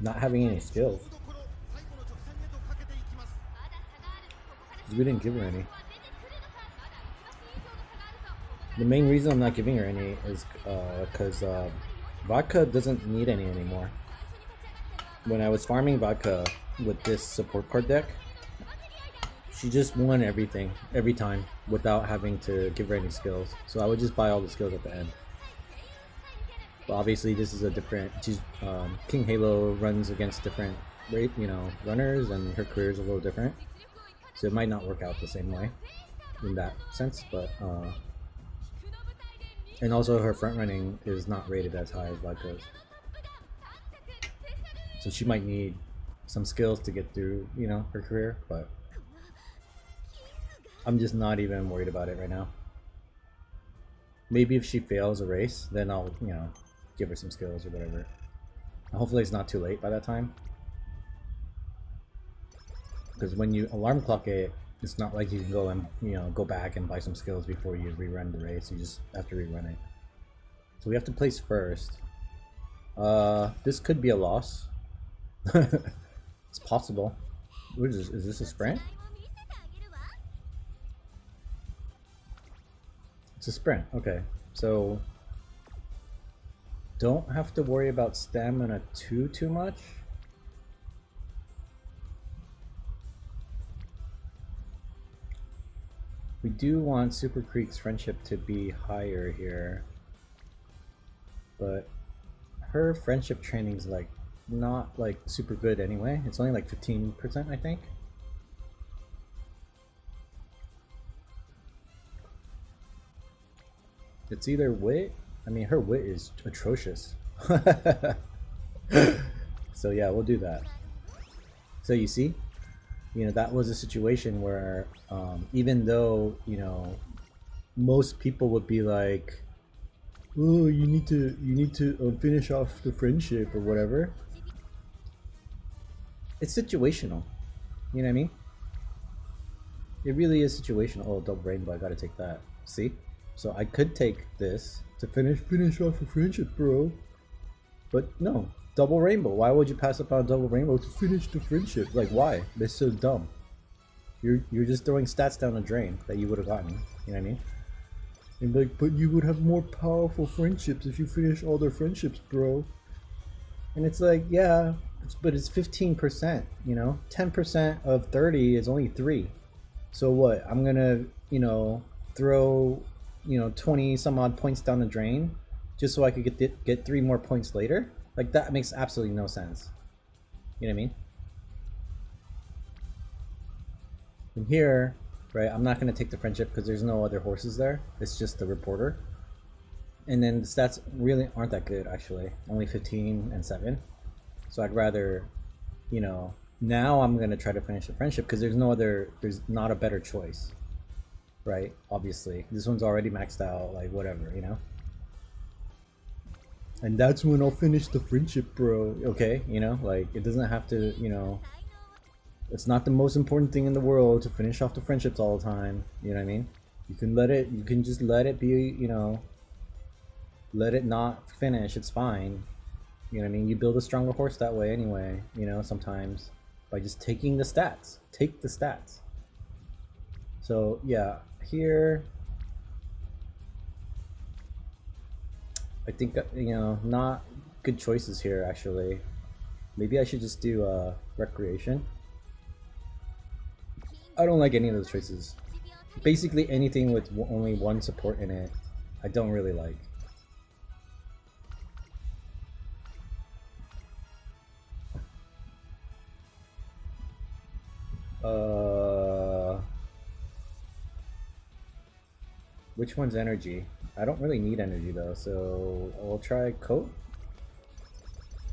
not having any skills. We didn't give her any. The main reason I'm not giving her any is because vodka doesn't need any anymore. When I was farming vodka with this support card deck, she just won everything every time without having to give her any skills. So I would just buy all the skills at the end. But obviously this is a different, she's King Halo runs against different rate, runners, and her career is a little different. So it might not work out the same way in that sense, but and also her front running is not rated as high as Vodka's. So she might need some skills to get through, her career, but I'm just not even worried about it right now. Maybe if she fails a race, then I'll, give her some skills or whatever. Hopefully it's not too late by that time. Because when you alarm clock it, it's not like you can go and, go back and buy some skills before you rerun the race. You just have to rerun it. So we have to place first. This could be a loss. It's possible. What is this? Is this a sprint? It's a sprint. Okay. So don't have to worry about stamina too much. We do want Super Creek's friendship to be higher here, but her friendship training's like not like super good anyway. It's only like 15%, I think. It's either wit. I mean, her wit is atrocious. So yeah, we'll do that. So you see, that was a situation where even though, most people would be like, oh, you need to finish off the friendship or whatever. It's situational. You know what I mean? It really is situational. Oh, double rainbow, I gotta take that. See? So I could take this to finish off a friendship, bro. But no, double rainbow. Why would you pass up on double rainbow to finish the friendship? Like, why? That's so dumb. You're just throwing stats down the drain that you would have gotten. You know what I mean? And like, but you would have more powerful friendships if you finish all their friendships, bro. And it's like, yeah, but it's 15%. 10% of 30 is only 3. So what? I'm gonna, throw 20 some odd points down the drain just so I could get 3 more points later. Like, that makes absolutely no sense. You know what I mean? And here, right, I'm not going to take the friendship because there's no other horses there. It's just the reporter. And then the stats really aren't that good, actually. Only 15 and 7. So I'd rather, now I'm going to try to finish the friendship because there's not a better choice. Right? Obviously. This one's already maxed out, like, whatever, And that's when I'll finish the friendship, bro. Okay, like, it doesn't have to, it's not the most important thing in the world to finish off the friendships all the time. You know what I mean? You can just let it be, let it not finish. It's fine. You know what I mean? You build a stronger horse that way anyway, sometimes by just taking the stats. Take the stats. So, yeah, here, I think, not good choices here, actually. Maybe I should just do recreation. I don't like any of those choices. Basically anything with only one support in it, I don't really like. Which one's energy? I don't really need energy though, so I'll try coat.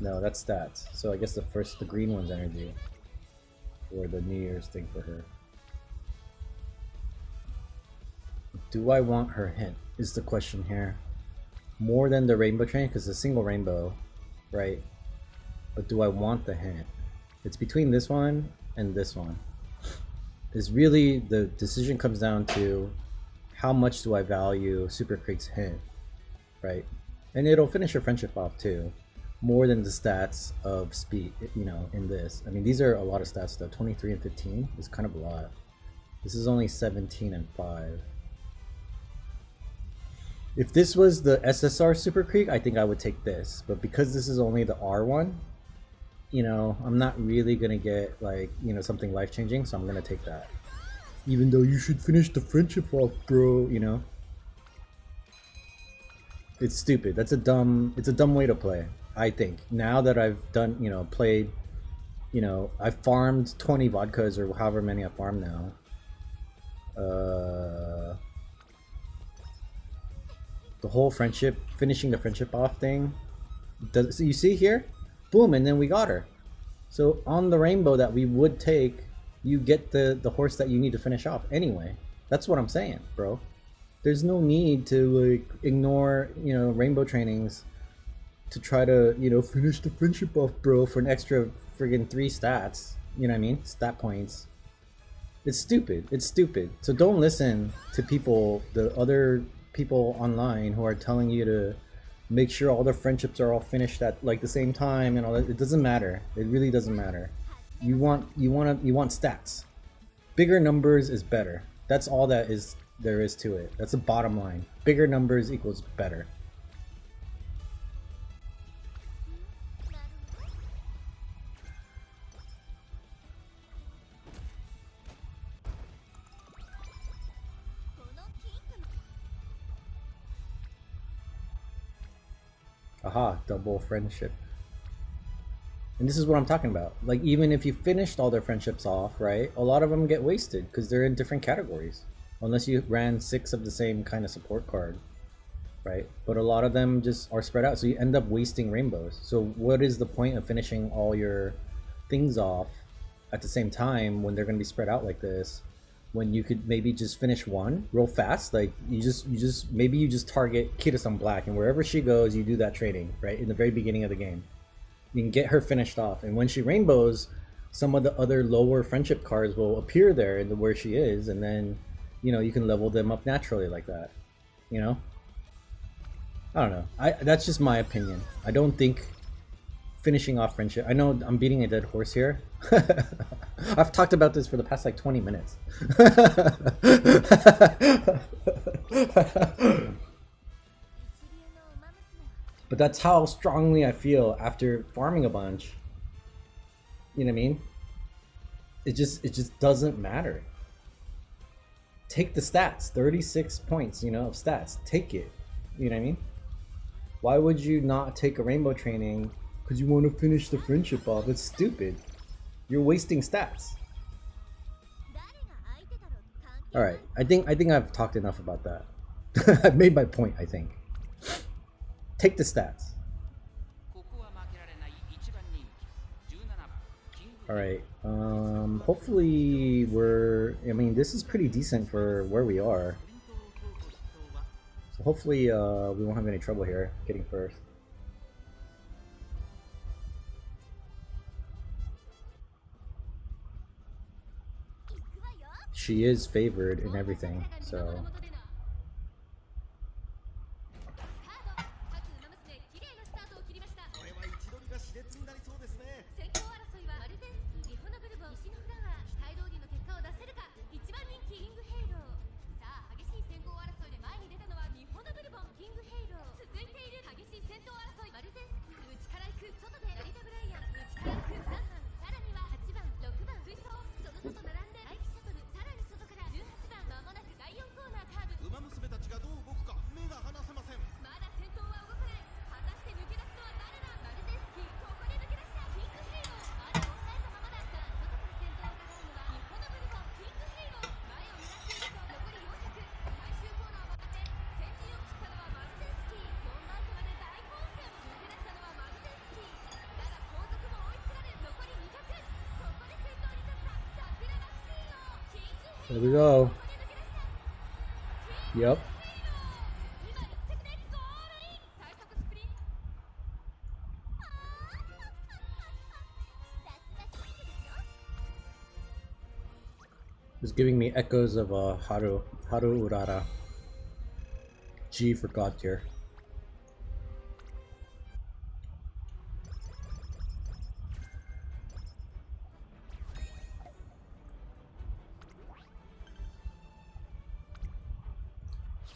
No, that's stats. So I guess the green one's energy for the New Year's thing for her. Do I want her hint is the question here. More than the rainbow train, because it's a single rainbow, right? But do I want the hint? It's between this one and this one. Is really the decision comes down to how much do I value Super Creek's hint, right? And it'll finish your friendship off too, more than the stats of speed, in this. I mean, these are a lot of stats though. 23 and 15 is kind of a lot. This is only 17 and 5. If this was the SSR Super Creek, I think I would take this. But because this is only the R one, I'm not really gonna get like, something life-changing, so I'm gonna take that. Even though you should finish the friendship off, bro, It's stupid. It's a dumb way to play, I think. Now that I've done, played, you know, I farmed 20 vodkas or however many I farm now. The whole friendship, finishing the friendship off thing. So you see here? Boom, and then we got her. So on the rainbow that we would take, you get the horse that you need to finish off anyway. That's what I'm saying, bro. There's no need to like ignore, you know, rainbow trainings to try to, you know, finish the friendship off, bro, for an extra friggin' 3 stats. You know what I mean? Stat points. It's stupid. It's stupid. So don't listen to people, the other people online who are telling you to make sure all the friendships are all finished at like the same time and all that. It doesn't matter. It really doesn't matter. You want stats. Bigger numbers is better. That's all there is to it. That's the bottom line. Bigger numbers equals better. Aha, double friendship. And this is what I'm talking about. Like, even if you finished all their friendships off, right? A lot of them get wasted because they're in different categories. Unless you ran 6 of the same kind of support card, right? But a lot of them just are spread out. So you end up wasting rainbows. So what is the point of finishing all your things off at the same time when they're going to be spread out like this? When you could maybe just finish one real fast. Like maybe you just target Kira-san Black, and wherever she goes, you do that training, right? In the very beginning of the game. You can get her finished off, and when she rainbows, some of the other lower friendship cards will appear there in where she is, and then, you know, you can level them up naturally like that. You know? I don't know. That's just my opinion. I don't think finishing off friendship. I know I'm beating a dead horse here. I've talked about this for the past like 20 minutes. But that's how strongly I feel after farming a bunch. You know what I mean? It just doesn't matter. Take the stats, 36 points, you know, of stats. Take it. You know what I mean? Why would you not take a rainbow training because you want to finish the friendship off? It's stupid. You're wasting stats. All right, I think I've talked enough about that. I've made my point, I think. Take the stats. All right. Hopefully I mean, this is pretty decent for where we are. So hopefully we won't have any trouble here getting first. She is favored in everything, so. There we go. Yep. It's giving me echoes of Haru Urara. G for God tier.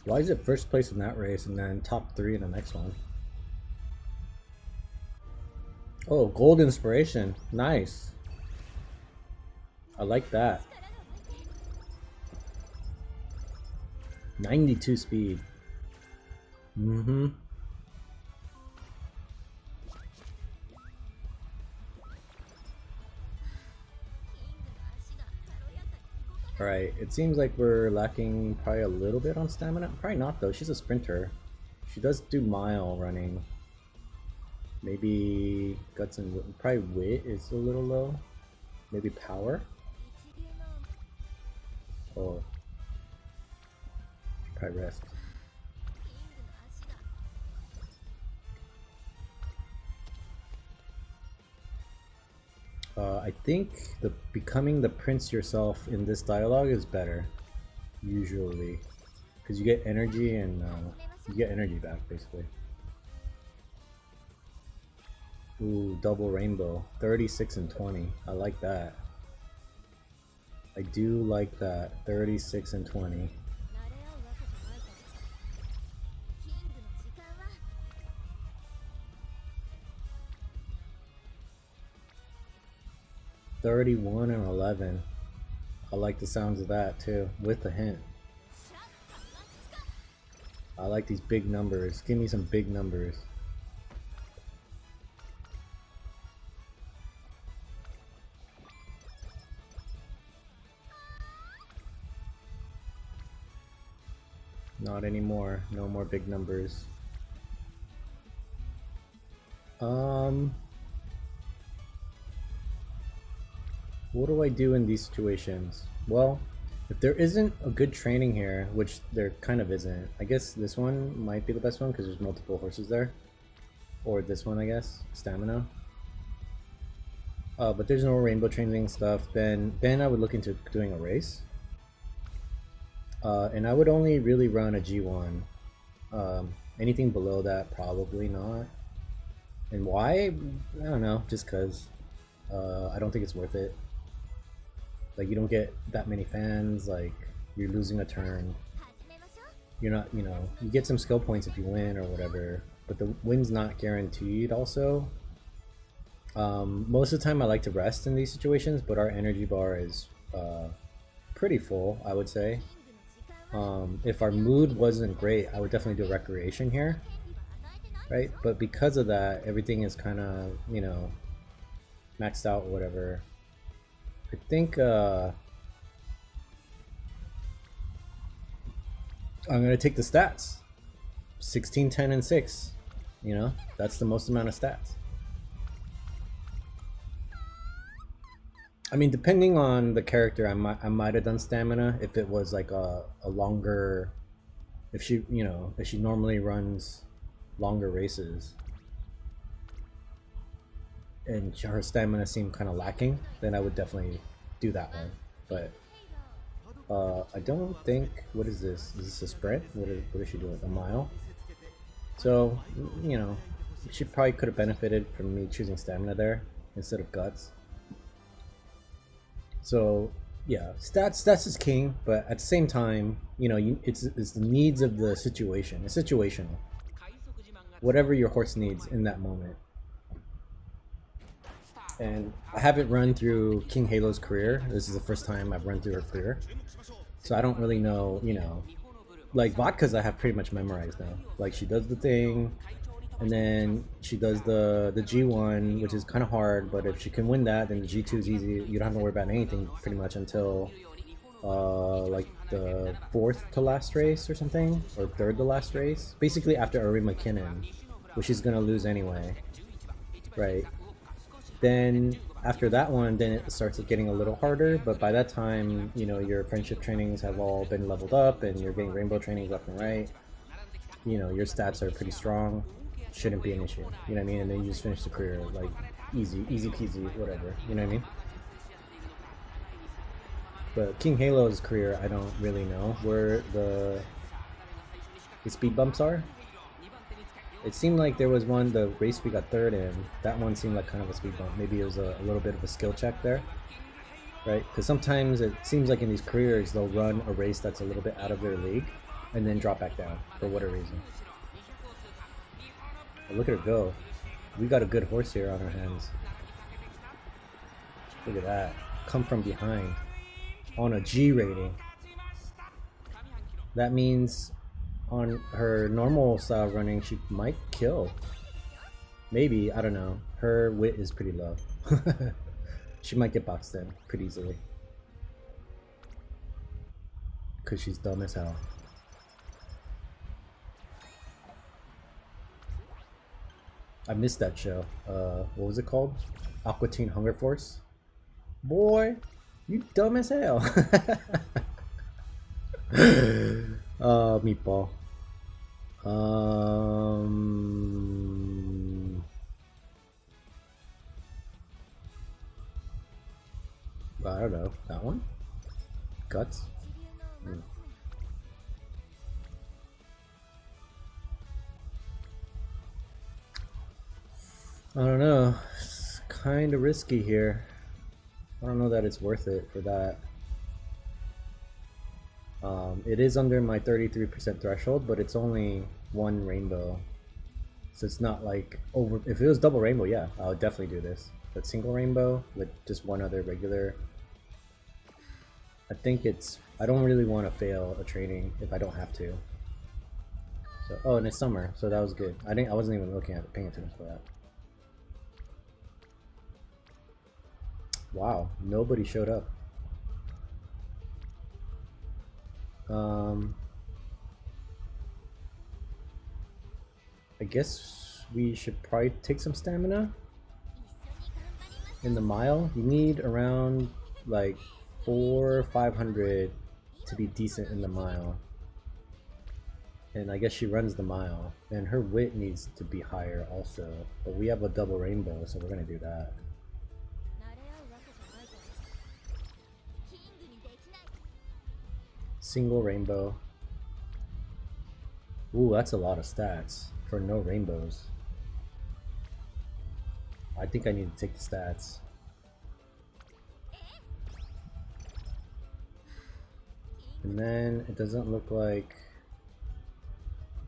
Why is it first place in that race and then top 3 in the next one? Oh, gold inspiration. Nice. I like that. 92 speed. Mm-hmm. Alright, it seems like we're lacking probably a little bit on stamina. Probably not though, she's a sprinter. She does do mile running. Maybe guts and probably wit is a little low. Maybe power? Oh. Probably rest. I think the becoming the prince yourself in this dialogue is better, usually, because you get energy and you get energy back basically. Ooh, double rainbow, 36 and 20. I like that. I do like that. 36 and 20. $31 and 11. I like the sounds of that too, with a hint. I like these big numbers. Give me some big numbers. Not anymore. No more big numbers. What do I do in these situations? Well, if there isn't a good training here, which there kind of isn't, I guess this one might be the best one because there's multiple horses there. Or this one, I guess, stamina. But there's no rainbow training stuff. Then I would look into doing a race. And I would only really run a G1. Anything below that, probably not. And why? I don't know, just cause. I don't think it's worth it. Like, you don't get that many fans, like, you're losing a turn. You're not, you know, you get some skill points if you win or whatever, but the win's not guaranteed also. Most of the time I like to rest in these situations, but our energy bar is pretty full, I would say. If our mood wasn't great, I would definitely do recreation here, right? But because of that, everything is kind of, you know, maxed out or whatever. I think I'm gonna take the stats. 16, 10, and 6. You know, that's the most amount of stats. I mean, depending on the character, I might have done stamina if it was like a longer, if she, you know, if she normally runs longer races and her stamina seemed kind of lacking, then I would definitely do that one. But I don't think, what is this? Is this a sprint? What is she doing? A mile? So, you know, she probably could have benefited from me choosing stamina there instead of guts. So yeah, stats is king, but at the same time, you know, it's the needs of the situation. It's situational. Whatever your horse needs in that moment. And I haven't run through King Halo's career. This is the first time I've run through her career. So I don't really know, you know, like vodkas I have pretty much memorized now. Like, she does the thing, and then she does the G1, which is kind of hard, but if she can win that, then the G2 is easy. You don't have to worry about anything pretty much until like the 4th to last race or something, or 3rd to last race. Basically after Uri McKinnon, which she's gonna lose anyway, right? Then after that one, then it starts getting a little harder, but by that time, you know, your friendship trainings have all been leveled up and you're getting rainbow trainings left and right. You know, your stats are pretty strong. Shouldn't be an issue, you know what I mean? And then you just finish the career like easy peasy, whatever, you know what I mean? But King Halo's career, I don't really know where the speed bumps are. It seemed like there was one, the race we got 3rd in, that one seemed like kind of a speed bump. Maybe it was a little bit of a skill check there, right? Because sometimes it seems like in these careers they'll run a race that's a little bit out of their league and then drop back down for whatever reason. But look at her go. We got a good horse here on our hands. Look at that. Come from behind. On a G rating. That means on her normal style running, she might kill. Maybe, I don't know. Her wit is pretty low. She might get boxed in pretty easily. because she's dumb as hell. I missed that show. What was it called? Aqua Teen Hunger Force? Boy, you dumb as hell. Meatball. I don't know. That one? Guts? I don't know. It's kind of risky here. I don't know that it's worth it for that. It is under my 33% threshold, but it's only one rainbow. So it's not like over. If it was double rainbow, yeah, I would definitely do this. But single rainbow with just one other regular, I think it's. I don't really want to fail a training if I don't have to. So, oh, and it's summer, so that was good. I wasn't even looking at it, paying attention for that. Wow, nobody showed up. I guess we should probably take some stamina in the mile. You need around like 400 or 500 to be decent in the mile. And I guess she runs the mile, and her wit needs to be higher also. But we have a double rainbow, so we're gonna do that. Single rainbow. Ooh, that's a lot of stats for no rainbows. I think I need to take the stats. And then it doesn't look like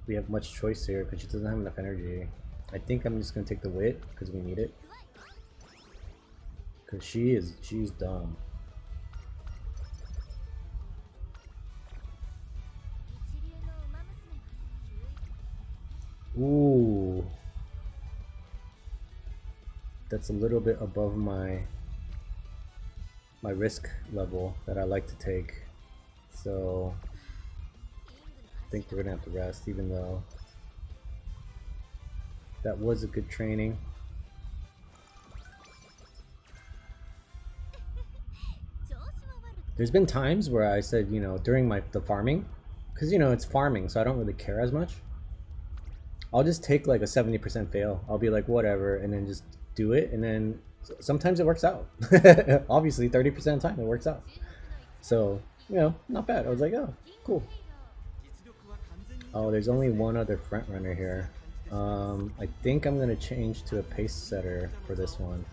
we have much choice here because she doesn't have enough energy. I think I'm just gonna take the wit because we need it. Because she's dumb. Ooh, that's a little bit above my risk level that I like to take, so I think we're gonna have to rest, even though that was a good training. There's been times where I said, you know, during the farming, because you know it's farming, so I don't really care as much. I'll just take like a 70% fail. I'll be like, whatever, and then just do it, and then sometimes it works out. Obviously, 30% of the time it works out. So, you know, not bad. I was like, oh, cool. Oh, there's only one other front runner here. I think I'm gonna change to a pace setter for this one,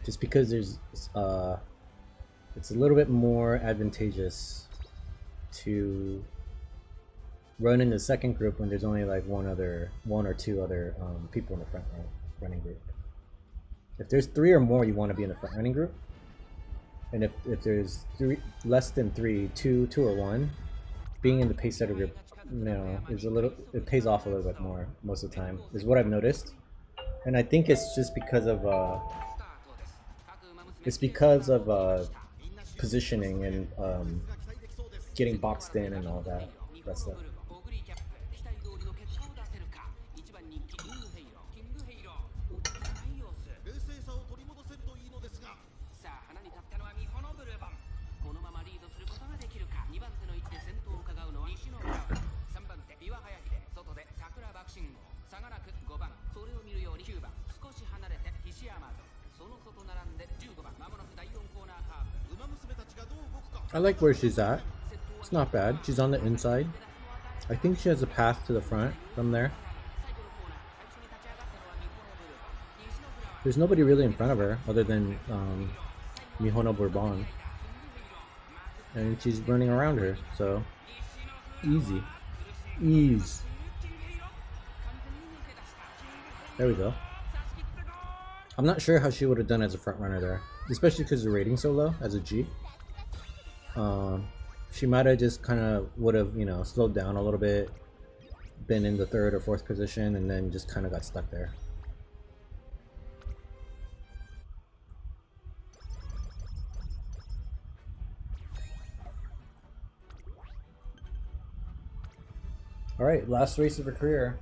just because there's it's a little bit more advantageous to run in the second group when there's only like one or two other people in the front running group. If there's 3 or more, you want to be in the front running group, and if there's less than 3, 2 or 1, being in the pace setter group, you know, it pays off a little bit more most of the time, is what I've noticed. And I think it's just because of positioning and getting boxed in and all that stuff. I like where she's at. It's not bad. She's on the inside. I think she has a path to the front from there. There's nobody really in front of her other than Mihono Bourbon. And she's running around her, so easy. Ease. There we go. I'm not sure how she would have done as a front runner there, especially because the rating's so low as a G. She might have just kind of would have, you know, slowed down a little bit, been in the 3rd or 4th position, and then just kind of got stuck there. Alright, last race of her career.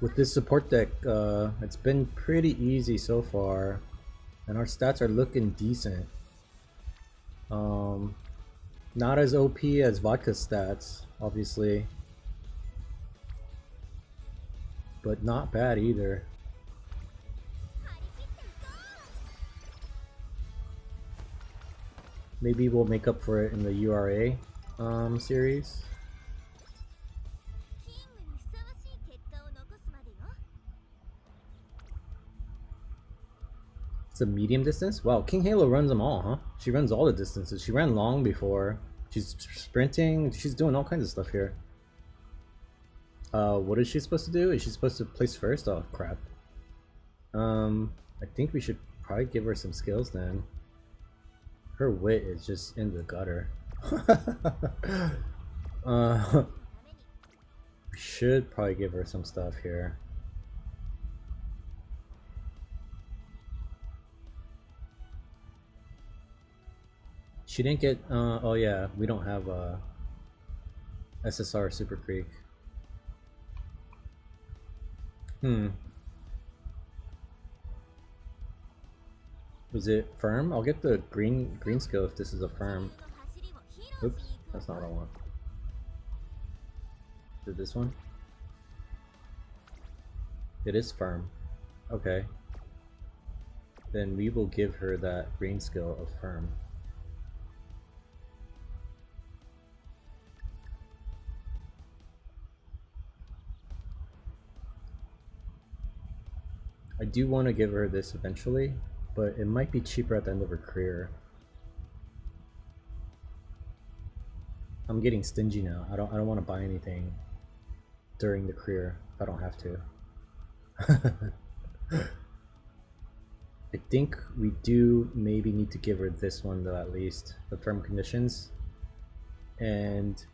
With this support deck, it's been pretty easy so far. And our stats are looking decent. Not as OP as Vodka's stats, obviously. But not bad either. Maybe we'll make up for it in the URA series. It's a medium distance? Wow, King Halo runs them all, huh? She runs all the distances. She ran long before. She's sprinting. She's doing all kinds of stuff here. What is she supposed to do? Is she supposed to place first? Oh, crap. I think we should probably give her some skills then. Her wit is just in the gutter. We should probably give her some stuff here. She didn't get, oh yeah, we don't have SSR Super Creek. Was it firm? I'll get the green skill if this is a firm. Oops, that's not what I want. Is it this one? It is firm. Okay. Then we will give her that green skill of firm. I do want to give her this eventually, but it might be cheaper at the end of her career. I'm getting stingy now. I don't want to buy anything during the career if I don't have to. I think we do maybe need to give her this one though, at least the firm conditions. And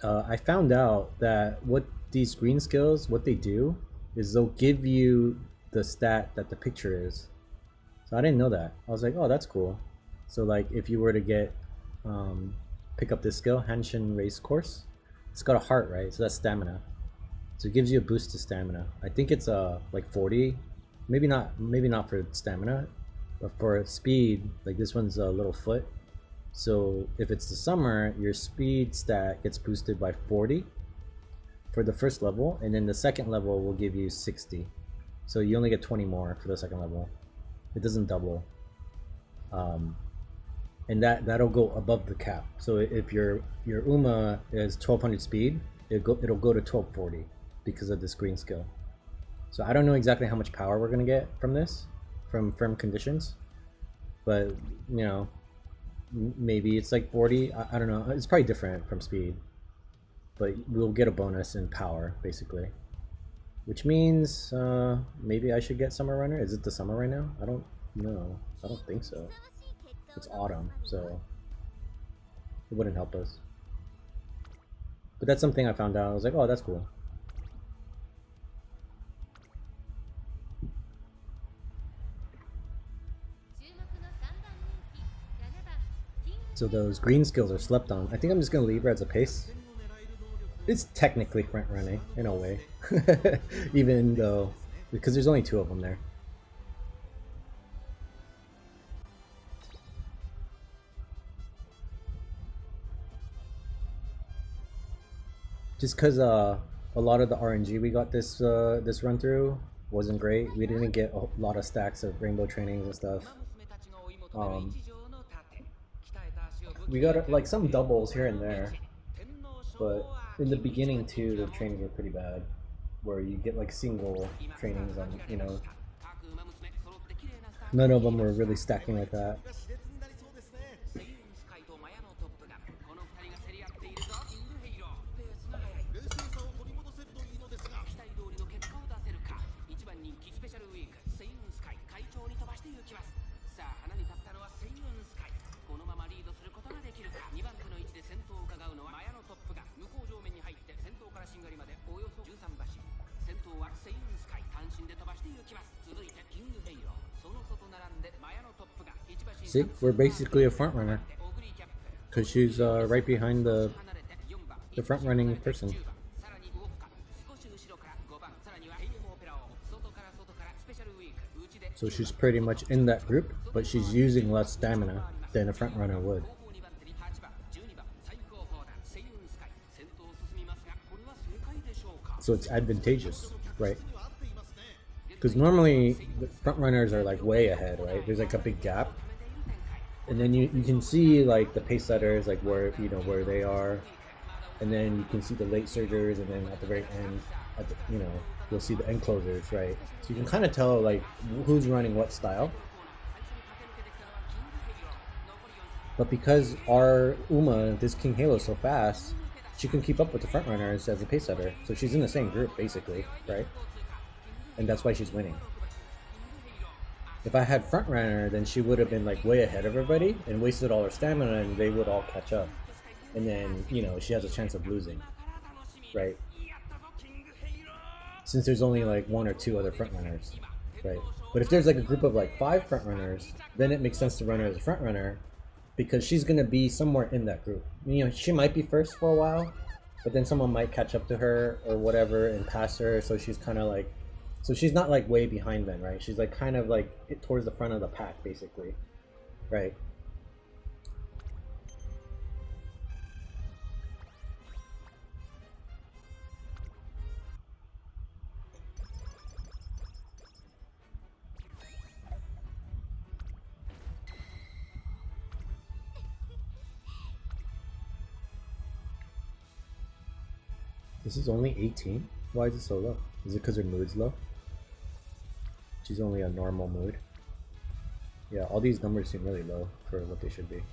I found out that what these green skills, what they do is they'll give you the stat that the picture is. So I didn't know that. I was like, oh, that's cool. So like if you were to get pick up this skill, Hanshin Race Course, it's got a heart, right? So that's stamina. So it gives you a boost to stamina. I think it's like 40. Maybe not for stamina, but for speed, like this one's a little foot. So if it's the summer, your speed stat gets boosted by 40 for the first level, and then the second level will give you 60. So you only get 20 more for the second level. It doesn't double. And that'll go above the cap. So if your Uma is 1200 speed, it'll go to 1240 because of this green skill. So I don't know exactly how much power we're gonna get from this, from firm conditions, but you know, maybe it's like 40. I don't know. It's probably different from speed, but we'll get a bonus in power basically. Which means maybe I should get Summer Runner. Is it the summer right now? I don't know. I don't think so. It's autumn, so it wouldn't help us. But that's something I found out. I was like, oh, that's cool. So those green skills are slept on. I think I'm just going to leave her as a pace. It's technically front running in a way, even though, because there's only 2 of them there. Just because a lot of the RNG we got this this run through wasn't great. We didn't get a lot of stacks of rainbow trainings and stuff. We got like some doubles here and there, but in the beginning too, the trainings were pretty bad, where you get like single trainings on, you know, none of them were really stacking like that. See, we're basically a front runner. Because she's right behind the front running person. So she's pretty much in that group, but she's using less stamina than a front runner would. So it's advantageous, right? Because normally the front runners are like way ahead, right? There's like a big gap, and then you can see like the pace setters, like where where they are, and then you can see the late surgers, and then at the very end, at the, you'll see the end closers, right? So you can kind of tell like who's running what style. But because our Uma, this King Halo, is so fast, she can keep up with the front runners as a pace setter. So she's in the same group basically, right? And that's why she's winning. If I had front runner, then she would have been like way ahead of everybody and wasted all her stamina, and they would all catch up. And then she has a chance of losing, right? Since there's only like one or two other front runners, right? But if there's like a group of like 5 front runners, then it makes sense to run her as a front runner, because she's gonna be somewhere in that group. She might be first for a while, but then someone might catch up to her or whatever and pass her. So she's kind of like, so she's not like way behind them, right? She's like kind of like towards the front of the pack, basically, right? This is only 18? Why is it so low? Is it because her mood's low? She's only a normal mood. Yeah, all these numbers seem really low for what they should be.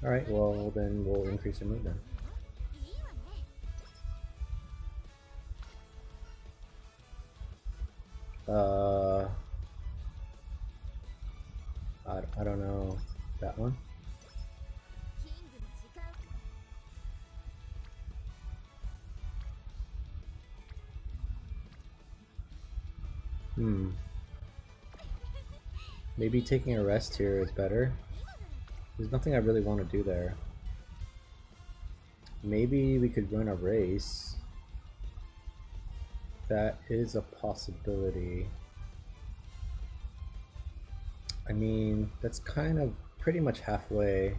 Alright, well then we'll increase her mood then. I don't know. That one? Maybe taking a rest here is better. There's nothing I really want to do there. Maybe we could run a race. That is a possibility. I mean, that's kind of pretty much halfway.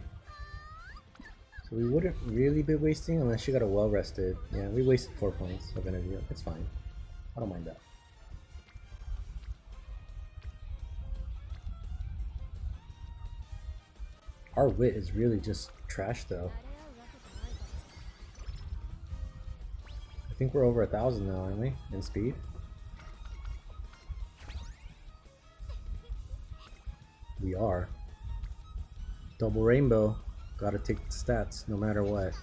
So we wouldn't really be wasting unless she got a well rested. Yeah, we wasted 4 points of energy. That's fine. I don't mind that. Our wit is really just trash though. I think we're over 1,000 now, aren't we? In speed? We are. Double rainbow. Gotta take the stats no matter what.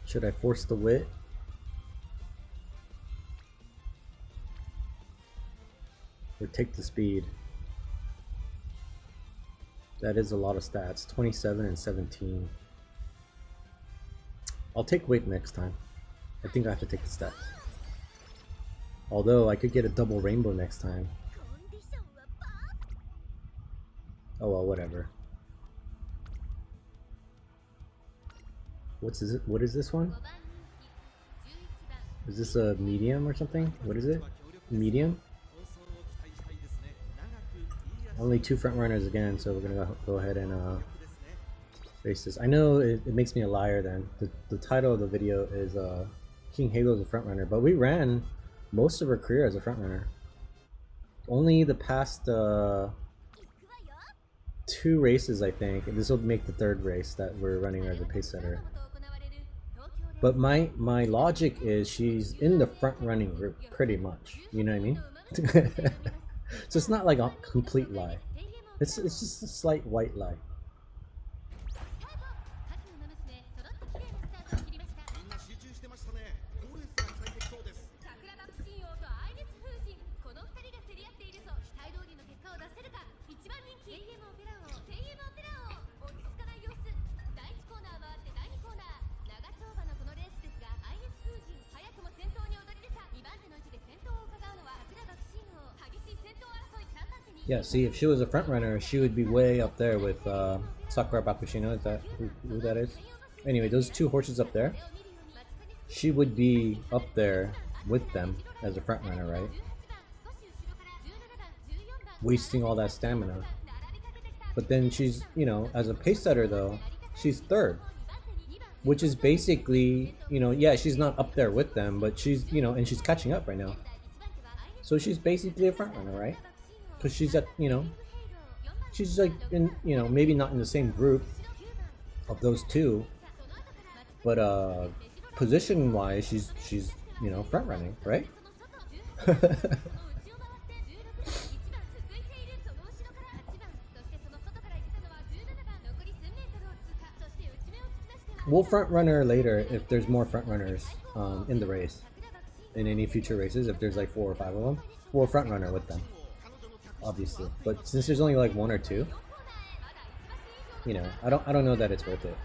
Should I force the wit? Or take the speed? That is a lot of stats. 27 and 17. I'll take wit next time. I think I have to take the stats. Although I could get a double rainbow next time. Oh well, whatever. What is this one? Is this a medium or something? What is it? Medium? Only 2 front runners again, so we're gonna go ahead and face this. I know it makes me a liar then. The title of the video is King Halo's a front runner, but we ran most of our career as a front runner. Only the past 2 races, I think. This will make the 3rd race that we're running as a pace setter. But my logic is she's in the front running group pretty much. You know what I mean? So it's not like a complete lie. It's just a slight white lie. Yeah, see, if she was a front runner, she would be way up there with Sakura Bakushino. Is that who that is? Anyway, those two horses up there, she would be up there with them as a front runner, right? Wasting all that stamina. But then she's, you know, as a pace setter though, she's third. Which is basically, you know, yeah, she's not up there with them, but she's, you know, and she's catching up right now. So she's basically a front runner, right? Because she's at, you know, she's like in, you know, maybe not in the same group of those two, but position wise, she's you know, front running, right? We'll front runner later if there's more front runners in the race, in any future races. If there's like 4 or 5 of them, we'll front runner with them, obviously. But since there's only like 1 or 2, you know, I don't know that it's worth it.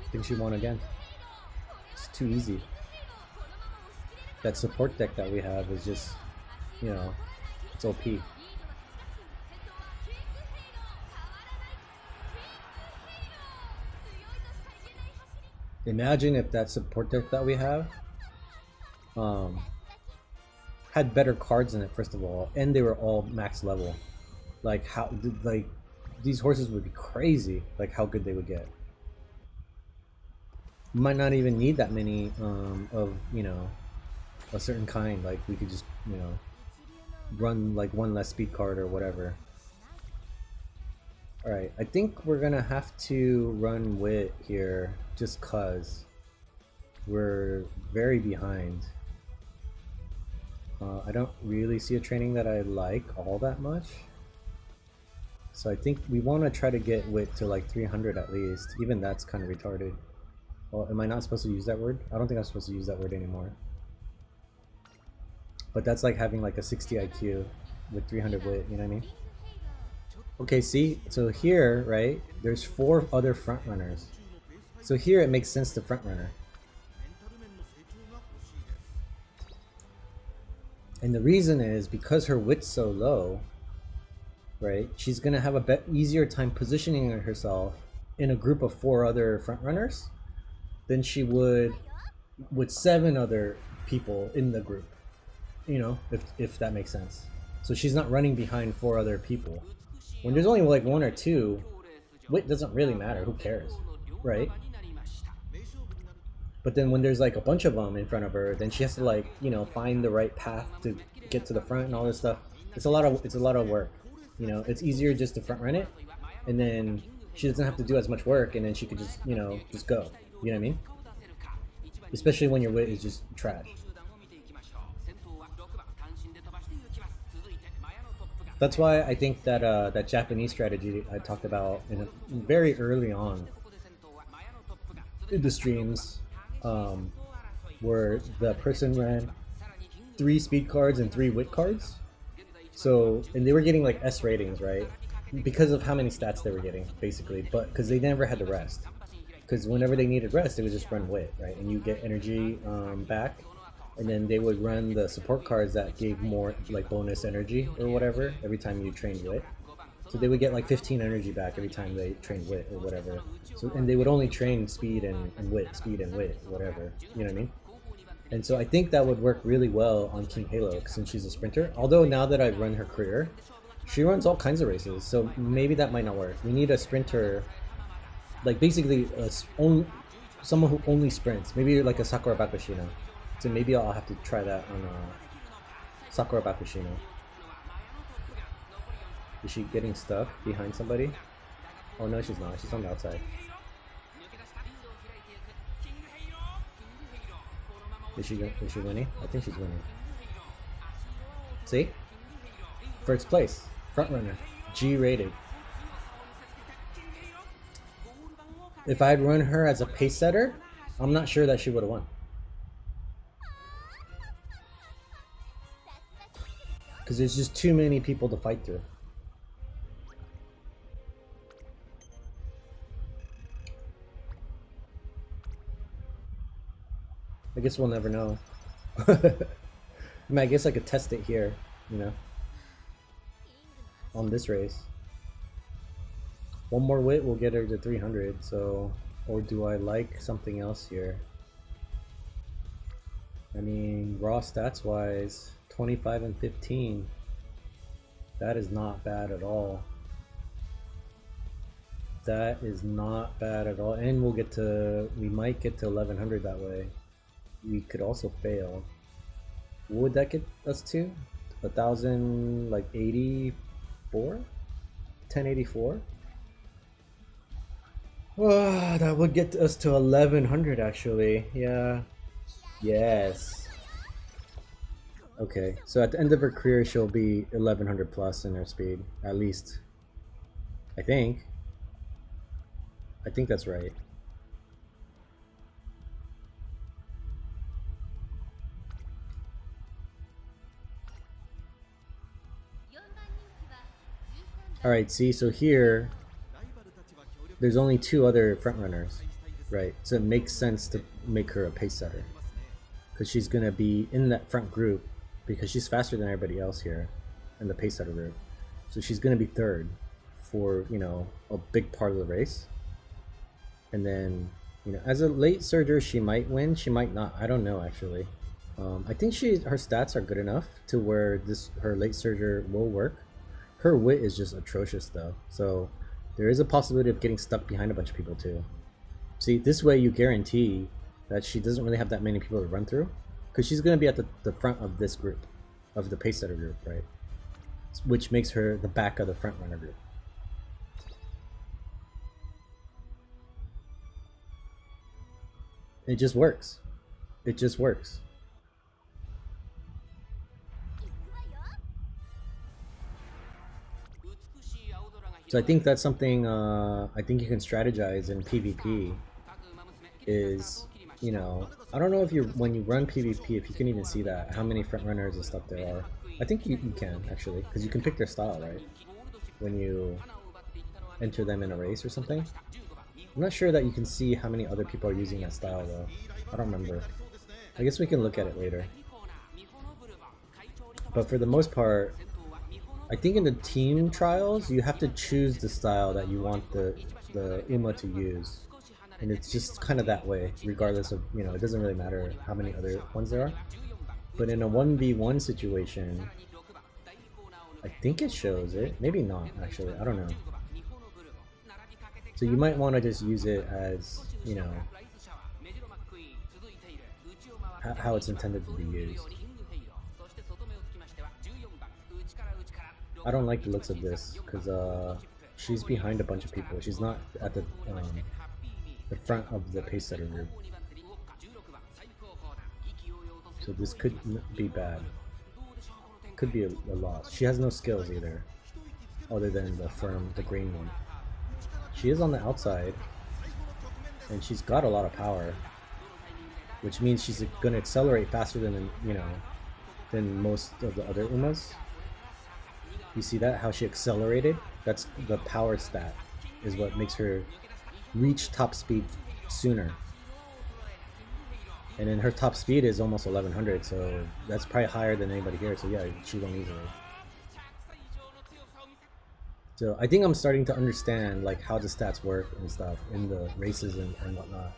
I think she won again. It's too easy. That support deck that we have is just, you know, it's OP. Imagine if that support deck that we have had better cards in it, first of all, and they were all max level. Like how, like these horses would be crazy. Like how good they would get. Might not even need that many of, you know, a certain kind. Like we could just, you know, run like 1 less speed card or whatever. Alright, I think we're gonna have to run Wit here just cause we're very behind. I don't really see a training that I like all that much. So I think we want to try to get Wit to like 300 at least. Even that's kind of retarded. Well, am I not supposed to use that word? I don't think I'm supposed to use that word anymore. But that's like having like a 60 IQ with 300 wit, you know what I mean? Okay, see? So here, right, there's 4 other front runners. So here it makes sense to front runner. And the reason is because her wit's so low, right, she's gonna have a easier time positioning herself in a group of 4 other front runners than she would with 7 other people in the group, you know, if that makes sense. So she's not running behind 4 other people. When there's only like 1 or 2, wit doesn't really matter, who cares, right? But then when there's like a bunch of them in front of her, then she has to like, you know, find the right path to get to the front and all this stuff. It's a lot of work, you know. It's easier just to front run it, and then she doesn't have to do as much work, and then she could just, you know, just go. You know what I mean? Especially when your wit is just trash. That's why I think that that Japanese strategy I talked about very early on in the streams, where the person ran 3 speed cards and 3 wit cards. So, and they were getting like S ratings, right? Because of how many stats they were getting, basically. But because they never had to rest. Because whenever they needed rest, they would just run wit, right? And you get energy back, and then they would run the support cards that gave more like bonus energy or whatever every time you trained wit. So they would get like 15 energy back every time they trained wit or whatever. So, and they would only train speed and wit, speed and wit, whatever. You know what I mean? And so I think that would work really well on King Halo since she's a sprinter. Although now that I've run her career, she runs all kinds of races. So maybe that might not work. We need a sprinter, like basically someone who only sprints. Maybe like a Sakura Bakushino. So maybe I'll have to try that on Sakura Bakushino. Is she getting stuck behind somebody? Oh no, she's not. She's on the outside. Is she winning? I think she's winning. See? First place. Front runner. G rated. If I'd run her as a pace setter, I'm not sure that she would have won. Because there's just too many people to fight through. I guess we'll never know. I mean, I guess I could test it here, you know, on this race. One more wit will get her to 300, so... Or do I like something else here? I mean, raw stats wise, 25 and 15. That is not bad at all. That is not bad at all. And we'll get to... We might get to 1100 that way. We could also fail. What would that get us to? 1,000, like 84? 1084? Oh, that would get us to 1100 actually. Yeah. Yes. Okay, so at the end of her career, she'll be 1100 plus in her speed, at least. I think. I think that's right. Alright, see, so here, there's only 2 other frontrunners, right? So it makes sense to make her a pace setter. Because she's going to be in that front group, because she's faster than everybody else here in the pace setter group. So she's going to be 3rd for, you know, a big part of the race. And then, you know, as a late surger, she might win, she might not. I don't know, actually. I think her stats are good enough to where her late surger will work. Her wit is just atrocious though, so there is a possibility of getting stuck behind a bunch of people too. See, this way you guarantee that she doesn't really have that many people to run through, because she's going to be at the front of this group, of the pace setter group, right? Which makes her the back of the front runner group. It just works. It just works. So I think that's something I think you can strategize in PvP is, you know, I don't know if when you run PvP, if you can even see that, how many front runners and stuff there are. I think you can actually, because you can pick their style, right? When you enter them in a race or something. I'm not sure that you can see how many other people are using that style though. I don't remember. I guess we can look at it later. But for the most part, I think in the team trials, you have to choose the style that you want the Uma to use. And it's just kind of that way, regardless of, you know, it doesn't really matter how many other ones there are. But in a 1v1 situation, I think it shows it. Maybe not, actually. I don't know. So you might want to just use it as, you know, how it's intended to be used. I don't like the looks of this because she's behind a bunch of people. She's not at the front of the pace setter group. So this could be bad. Could be a loss. She has no skills either, other than the green one. She is on the outside, and she's got a lot of power, which means she's going to accelerate faster than, you know, than most of the other Umas. You see that? How she accelerated? That's the power stat, is what makes her reach top speed sooner. And then her top speed is almost 1100, so that's probably higher than anybody here, so yeah, she won easily. So I think I'm starting to understand like how the stats work and stuff in the races and whatnot,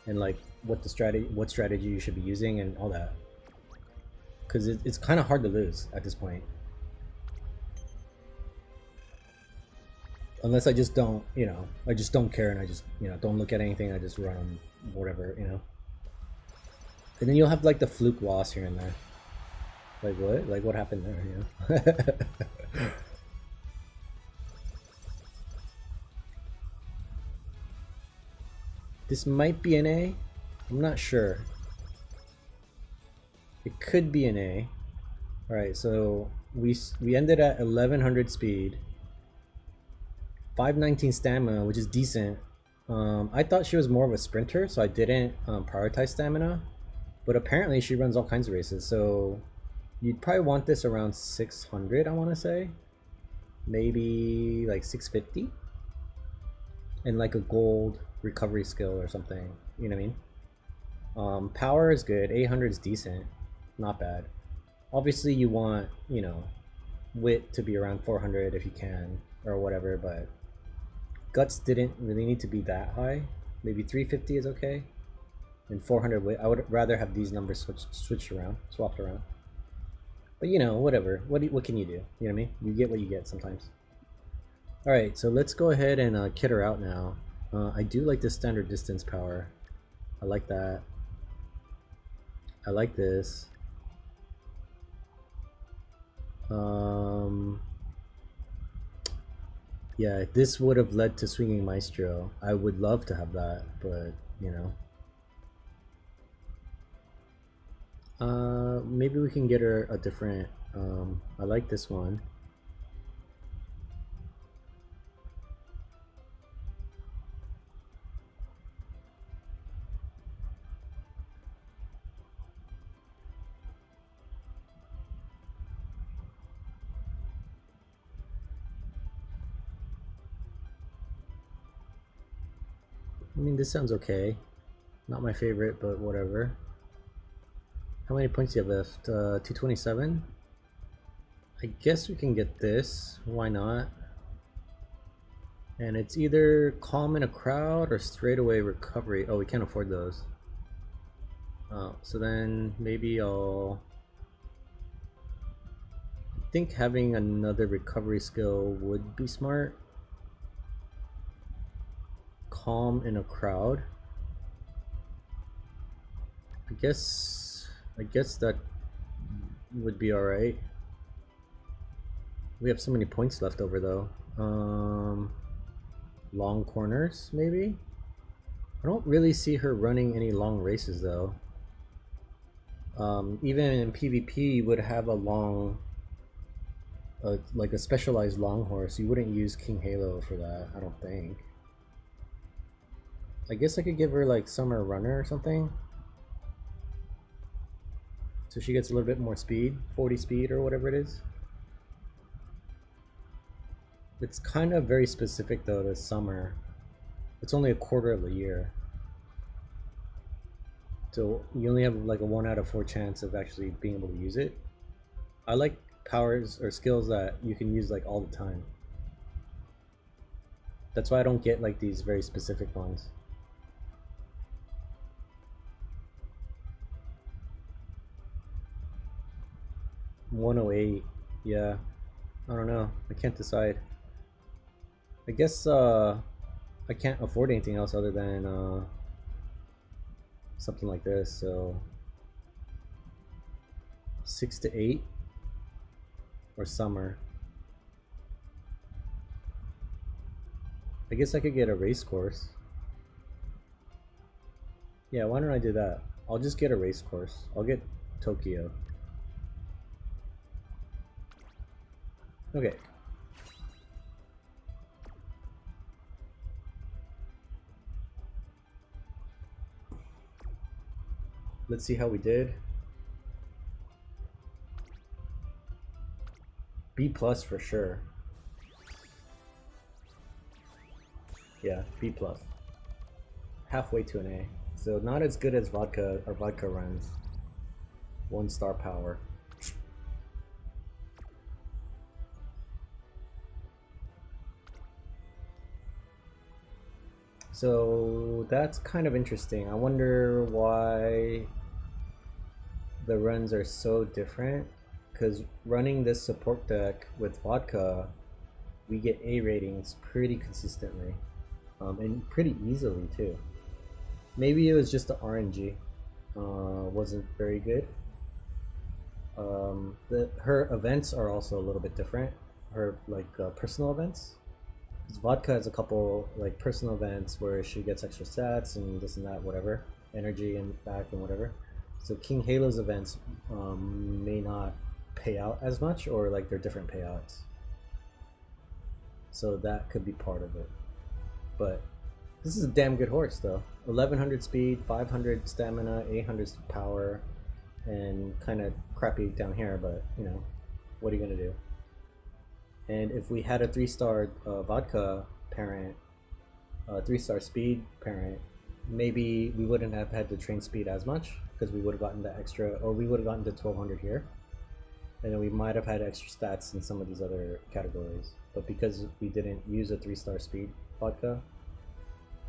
and like what strategy you should be using and all that, because it's kind of hard to lose at this point, unless I just don't, you know, I just don't care and I just, you know, don't look at anything. I just run on whatever, you know. And then you'll have like the fluke loss here and there. Like what? Like what happened there? You know. This might be an A. I'm not sure. It could be an A. All right, so we ended at 1100 speed, 519 stamina, which is decent. I thought she was more of a sprinter, so I didn't prioritize stamina. But apparently she runs all kinds of races, so you'd probably want this around 600, I want to say. Maybe like 650. And like a gold recovery skill or something, you know what I mean? Power is good. 800 is decent, not bad. Obviously, you want, you know, wit to be around 400 if you can, or whatever, but guts didn't really need to be that high. Maybe 350 is okay, and 400 wit. I would rather have these numbers switched around, swapped around. But you know, whatever. What can you do? You know what I mean? You get what you get sometimes. All right, so let's go ahead and kit her out now. I do like the standard distance power. I like that. I like this. Yeah, this would have led to swinging maestro. I would love to have that, but you know. Maybe we can get her a different. I like this one. I mean, this sounds okay. Not my favorite, but whatever. How many points do you have left? 227? I guess we can get this. Why not? And it's either calm in a crowd or straightaway recovery. Oh, we can't afford those. So then maybe I think having another recovery skill would be smart. Calm in a crowd. I guess that would be alright. We have so many points left over though. Long corners, maybe? I don't really see her running any long races though. Even in PvP, you would have a long, like a specialized long horse. You wouldn't use King Halo for that, I don't think. I guess I could give her like Summer Runner or something. So she gets a little bit more speed, 40 speed or whatever it is. It's kind of very specific though to summer. It's only a quarter of the year. So you only have like a 1 out of 4 chance of actually being able to use it. I like powers or skills that you can use like all the time. That's why I don't get like these very specific ones. $108, yeah. I don't know. I can't decide. I guess I can't afford anything else other than something like this, so 6 to 8 or summer. I guess I could get a race course. Yeah, why don't I do that? I'll just get a race course. I'll get Tokyo. Okay. Let's see how we did. B plus for sure. Yeah, B plus. Halfway to an A. So not as good as vodka or vodka runs. 1-star power. So that's kind of interesting. I wonder why the runs are so different, because running this support deck with vodka, we get A ratings pretty consistently, and pretty easily too. Maybe it was just the RNG wasn't very good. Her events are also a little bit different. Her like personal events. Because vodka has a couple like personal events where she gets extra stats and this and that, whatever, energy and back and whatever. So King Halo's events may not pay out as much, or like they're different payouts. So that could be part of it. But this is a damn good horse though. 1100 speed, 500 stamina, 800 power, and kind of crappy down here, but you know, what are you gonna do? And if we had a 3-star vodka parent, 3-star speed parent, maybe we wouldn't have had to train speed as much because we would have gotten the extra, or we would have gotten the 1200 here, and then we might have had extra stats in some of these other categories. But because we didn't use a 3-star speed vodka,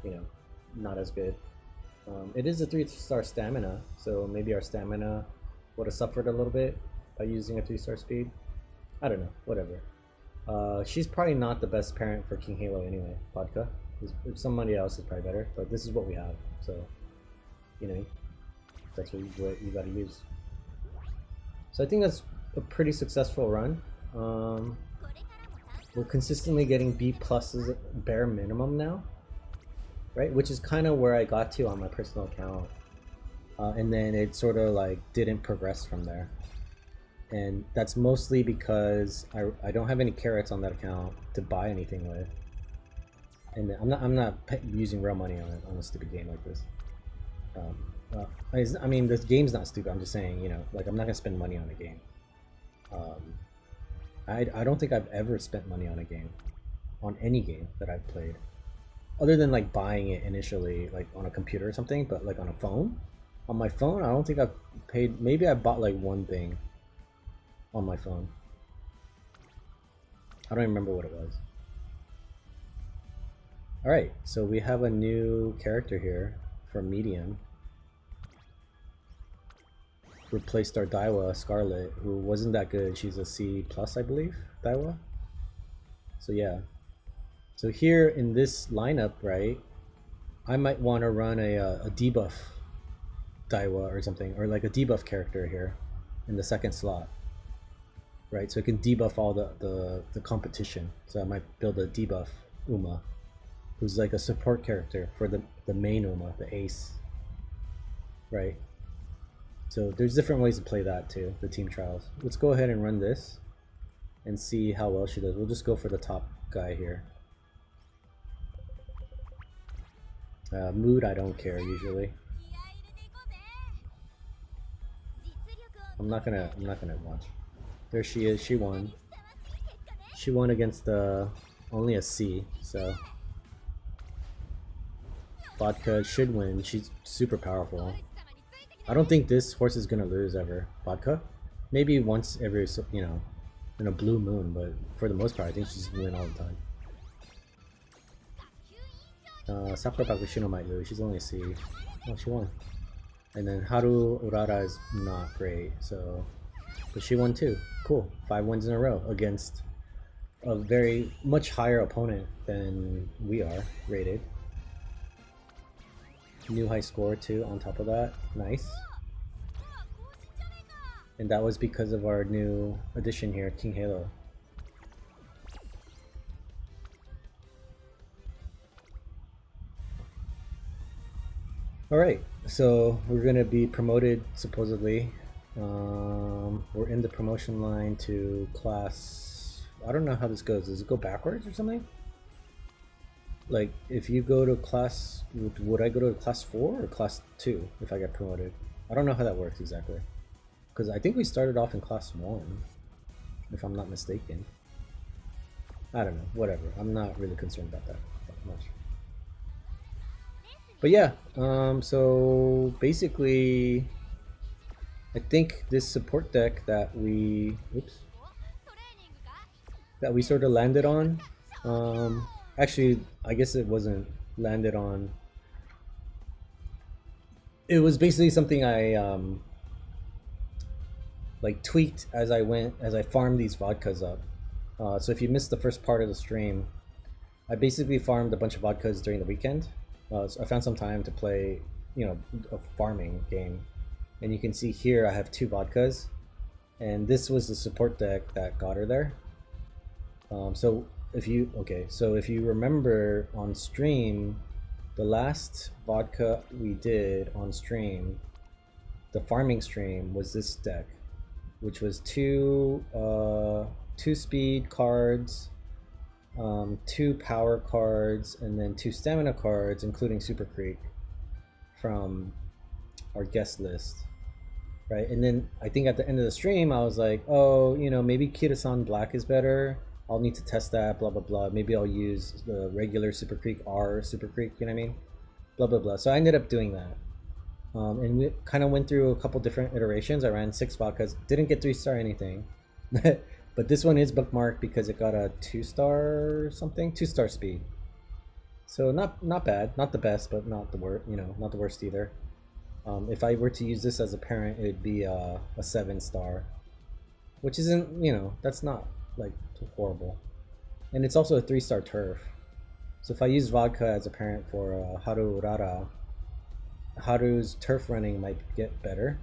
you know, not as good. It is a 3-star stamina, so maybe our stamina would have suffered a little bit by using a 3-star speed. I don't know, whatever. She's probably not the best parent for King Halo anyway, vodka. Somebody else is probably better, but this is what we have, so, you know, that's what you gotta use. So I think that's a pretty successful run. We're consistently getting B pluses bare minimum now, right? Which is kind of where I got to on my personal account. And then it sort of like didn't progress from there. And that's mostly because I don't have any carrots on that account to buy anything with. And I'm not using real money on a stupid game like this. I mean, this game's not stupid. I'm just saying, you know, like I'm not gonna spend money on a game. I don't think I've ever spent money on a game, on any game that I've played, other than like buying it initially, like on a computer or something. But like on a phone, on my phone, I don't think I've paid. Maybe I bought like one thing on my phone. I don't remember what it was. All right, so we have a new character here for medium. Replaced our Daiwa Scarlet, who wasn't that good. She's a C+, I believe, Daiwa. So yeah. So here in this lineup, right, I might want to run a debuff Daiwa or something, or like a debuff character here in the second slot, right? So it can debuff all the competition. So I might build a debuff Uma, who's like a support character for the main Uma, the ace, right? So there's different ways to play that too, the team trials. Let's go ahead and run this and see how well she does. We'll just go for the top guy here. Mood, I don't care usually. I'm not gonna watch. There she is. She won. She won against only a C. So Vodka should win. She's super powerful. I don't think this horse is gonna lose ever. Vodka, maybe once every, you know, in a blue moon, but for the most part, I think she's gonna win all the time. Sakura Bakushino might lose. She's only a C. Oh, she won. And then Haru Urara is not great, so, but she won too. Cool, 5 wins in a row against a very much higher opponent than we are rated. New high score too on top of that. Nice. And that was because of our new addition here, King Halo. Alright, so we're gonna be promoted supposedly. We're in the promotion line to class, I don't know how this goes. Does it go backwards or something? Like, if you go to class, would I go to class 4 or class 2 if I get promoted? I don't know how that works exactly. Because I think we started off in class 1, if I'm not mistaken. I don't know, whatever. I'm not really concerned about that much. But yeah, so basically, I think this support deck that we, that we sort of landed on, actually, I guess it wasn't landed on. It was basically something I like tweaked as I farmed these vodkas up. So if you missed the first part of the stream, I basically farmed a bunch of vodkas during the weekend. So I found some time to play, you know, a farming game. And you can see here I have 2 vodkas, and this was the support deck that got her there. So if you remember on stream, the last vodka we did on stream, the farming stream, was this deck, which was 2 speed cards, 2 power cards, and then 2 stamina cards, including Super Creek from our guest list, right? And then I think at the end of the stream I was like, oh, you know, maybe Kirasan Black is better. I'll need to test that, blah blah blah. Maybe I'll use the regular Super Creek, R Super Creek, you know what I mean? blah blah blah. So I ended up doing that. And we kind of went through a couple different iterations. I ran 6 vodkas, didn't get 3-star anything. But this one is bookmarked because it got a 2-star something, 2-star speed. So not bad, not the best, but not the worst, not the worst either. If I were to use this as a parent, it'd be a 7-star, which isn't, that's not like horrible. And it's also a 3-star turf. So if I use vodka as a parent for Haru Urara, Haru's turf running might get better,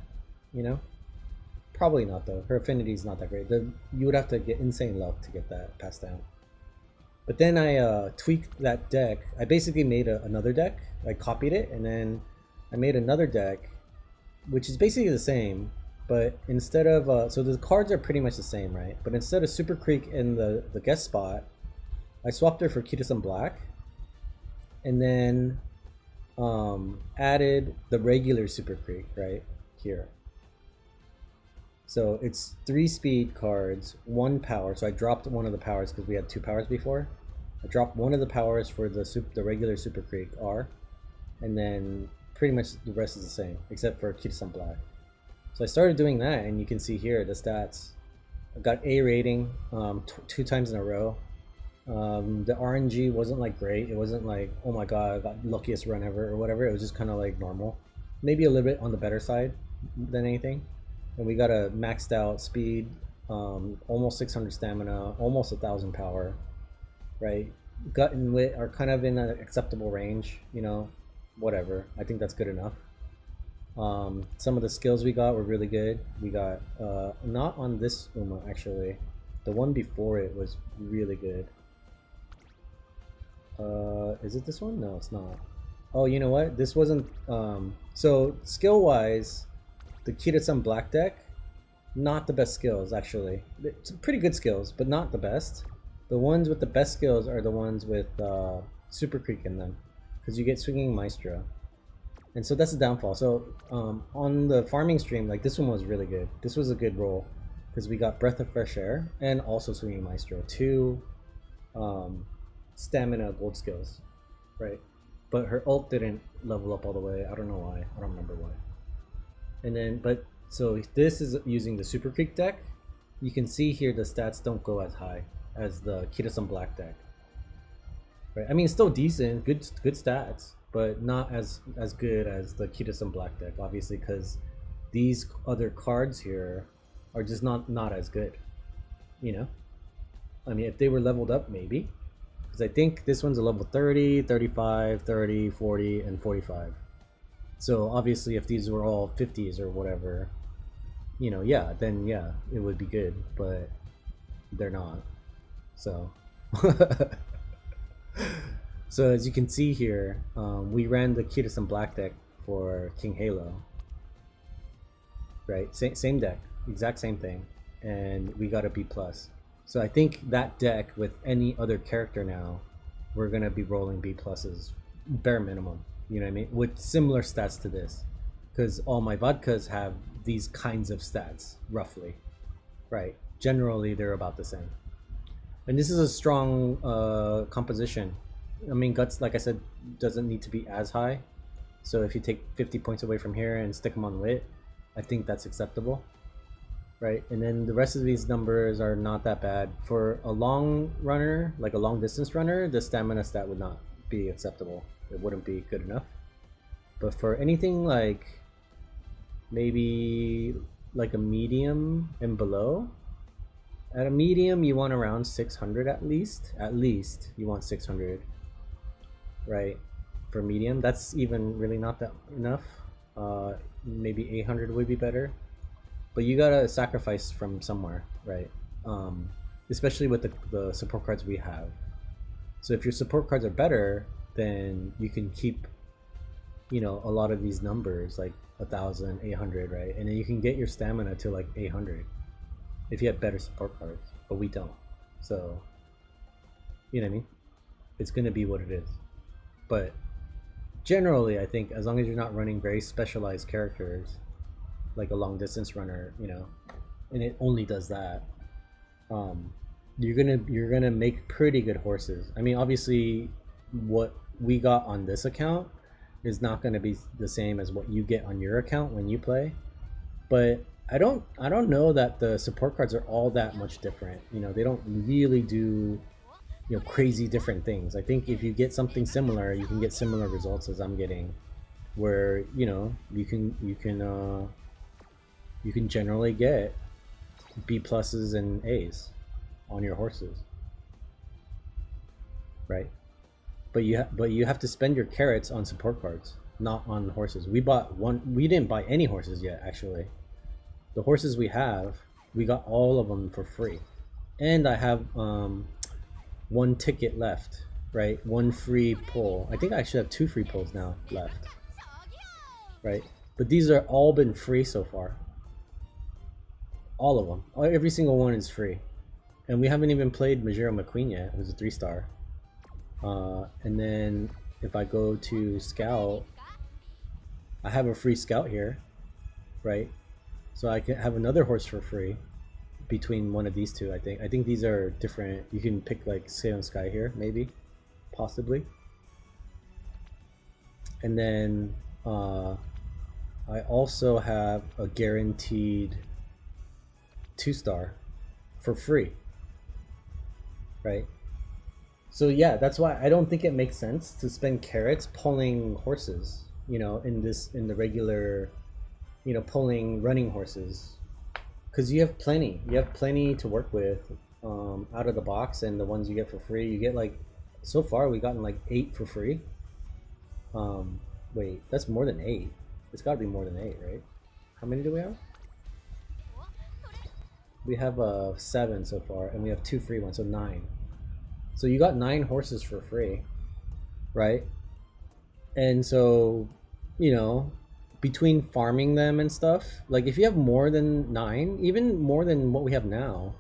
Probably not though. Her affinity is not that great. You would have to get insane luck to get that passed down. But then I tweaked that deck. I basically made another deck. I copied it and then I made another deck, which is basically the same, but instead of so the cards are pretty much the same, right? But instead of Super Creek in the guest spot, I swapped her for Kitasan Black, and then added the regular Super Creek right here. So it's 3 speed cards, 1 power. So I dropped one of the powers because we had 2 powers before. I dropped one of the powers for the regular Super Creek R, and then pretty much the rest is the same except for Kitasan Black. So I started doing that, and you can see here the stats. I got A rating 2 times in a row. The RNG wasn't like great. It wasn't like, oh my god, I got luckiest run ever or whatever. It was just kind of like normal, maybe a little bit on the better side than anything. And we got a maxed out speed, almost 600 stamina, almost 1,000 power, right? Gut and wit are kind of in an acceptable range, whatever. I think that's good enough. Some of the skills we got were really good. We got not on this Uma actually, the one before it was really good. Is it this one? No, it's not. Oh, you know what? This wasn't. So skill wise, the Kitasan Black deck, not the best skills actually. It's pretty good skills, but not the best. The ones with the best skills are the ones with Super Creek in them, because you get Swinging Maestro. And so that's the downfall. So on the farming stream, like this one was really good. This was a good roll because we got Breath of Fresh Air and also Swinging Maestro, 2 stamina gold skills, right? But her ult didn't level up all the way. I don't know why. I don't remember why. And then, so this is using the Super Creek deck. You can see here the stats don't go as high as the Kitasan Black deck, right? I mean, still decent, good stats, but not as good as the Kitasan Black deck, obviously, because these other cards here are just not as good, I mean, if they were leveled up, maybe, because I think this one's a level 30, 35, 30, 40, and 45. So obviously if these were all 50s or whatever, then yeah, it would be good, but they're not. So so as you can see here, we ran the Kitasan Black deck for King Halo, right? Same deck, exact same thing, and we got a B+. So I think that deck with any other character now, we're gonna be rolling B+s bare minimum, you know what I mean, with similar stats to this, because all my vodkas have these kinds of stats roughly, right? Generally they're about the same, and this is a strong composition. I mean, guts, like I said, doesn't need to be as high. So if you take 50 points away from here and stick them on wit, I think that's acceptable, right? And then the rest of these numbers are not that bad. For a long runner, like a long distance runner, the stamina stat would not be acceptable. It wouldn't be good enough. But for anything like maybe like a medium and below, at a medium you want around 600 at least. At least you want 600, right? For medium, that's even really not that enough. Maybe 800 would be better, but you gotta sacrifice from somewhere, right? Especially with the support cards we have. So if your support cards are better, then you can keep, a lot of these numbers like 1,000, 800, right? And then you can get your stamina to like 800 if you have better support cards, but we don't. So, you know what I mean? It's gonna be what it is. But generally, I think as long as you're not running very specialized characters, like a long distance runner, and it only does that, you're gonna make pretty good horses. I mean, obviously, what we got on this account is not going to be the same as what you get on your account when you play. But I don't know that the support cards are all that much different. You know, they don't really do, you know, crazy different things. I think if you get something similar, you can get similar results as I'm getting, where, you know, you can generally get B pluses and A's on your horses, right? But you have to spend your carrots on support cards, not on horses. We bought one. We didn't buy any horses yet, actually. The horses we have, we got all of them for free, and I have one ticket left, right? One free pull. I think I actually have two free pulls now left, right? But these are all been free so far. All of them. Every single one is free. And we haven't even played Majiro McQueen yet. It was a 3-star. And then if I go to Scout, I have a free Scout here, right? So I can have another horse for free between one of these two, I think. I think these are different. You can pick like Sail Sky here, maybe, possibly. And then I also have a guaranteed 2-star for free, right? So yeah, that's why I don't think it makes sense to spend carrots pulling horses, you know, in the regular, you know, pulling running horses, because you have plenty to work with out of the box, and the ones you get for free, you get like, so far we've gotten like 8 for free. Wait, that's more than 8. It's got to be more than 8, right? How many do we have? We have 7 so far, and we have 2 free ones, so 9. So you got 9 horses for free, right? And so, you know, between farming them and stuff, like if you have more than 9, even more than what we have now,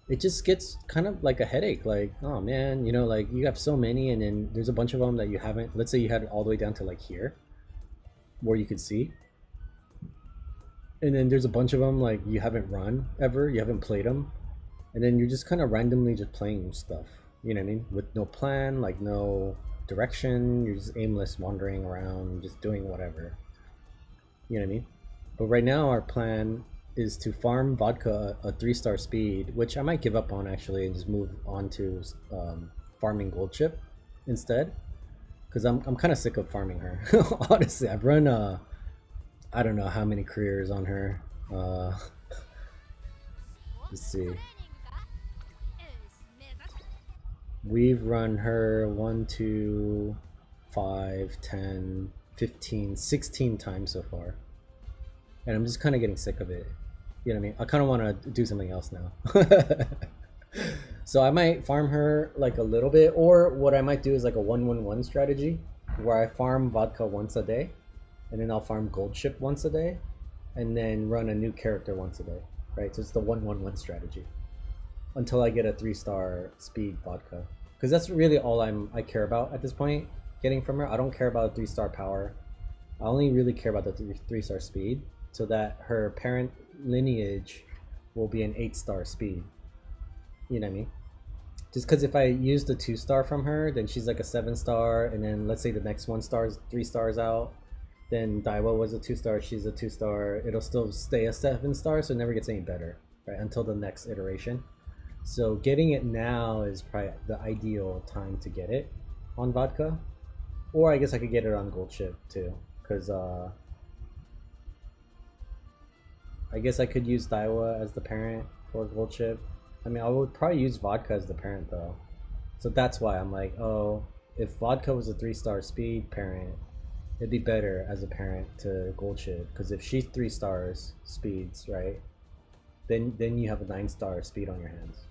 it just gets kind of like a headache. Like, oh man, you know, like you have so many, and then there's a bunch of them that you haven't. Let's say you had it all the way down to like here, where you could see. And then there's a bunch of them like you haven't run ever, you haven't played them, and then you're just kind of randomly just playing stuff, you know what I mean, with no plan, like no direction. You're just aimless, wandering around, just doing whatever, you know what I mean. But right now our plan is to farm Vodka a 3-star speed, which I might give up on actually, and just move on to farming Gold Chip instead, because I'm kind of sick of farming her. Honestly, I've run I don't know how many careers on her. Let's see. We've run her 1, 2, 5, 10, 15, 16 times so far. And I'm just kind of getting sick of it. You know what I mean? I kind of want to do something else now. So I might farm her like a little bit, or what I might do is like a 1-1-1 strategy, where I farm Vodka once a day, and then I'll farm Gold Chip once a day, and then run a new character once a day, right? So it's the 1-1-1 strategy until I get a 3-star speed Vodka, because that's really all I care about at this point, getting from her. I don't care about 3-star power. I only really care about the 3-star speed, so that her parent lineage will be an 8-star speed. You know what I mean? Just because if I use the 2-star from her, then she's like a 7-star, and then let's say the next 3 stars out, then Daiwa was a 2-star, she's a 2-star, it'll still stay a 7-star, so it never gets any better, right, until the next iteration. So getting it now is probably the ideal time to get it on Vodka. Or I guess I could get it on Gold Chip too, because I guess I could use Daiwa as the parent for Gold Chip. I mean, I would probably use Vodka as the parent though. So that's why I'm like, oh, if Vodka was a 3-star speed parent, it'd be better as a parent to Gold Chip, because if she's 3 stars speeds, right, then you have a 9-star speed on your hands,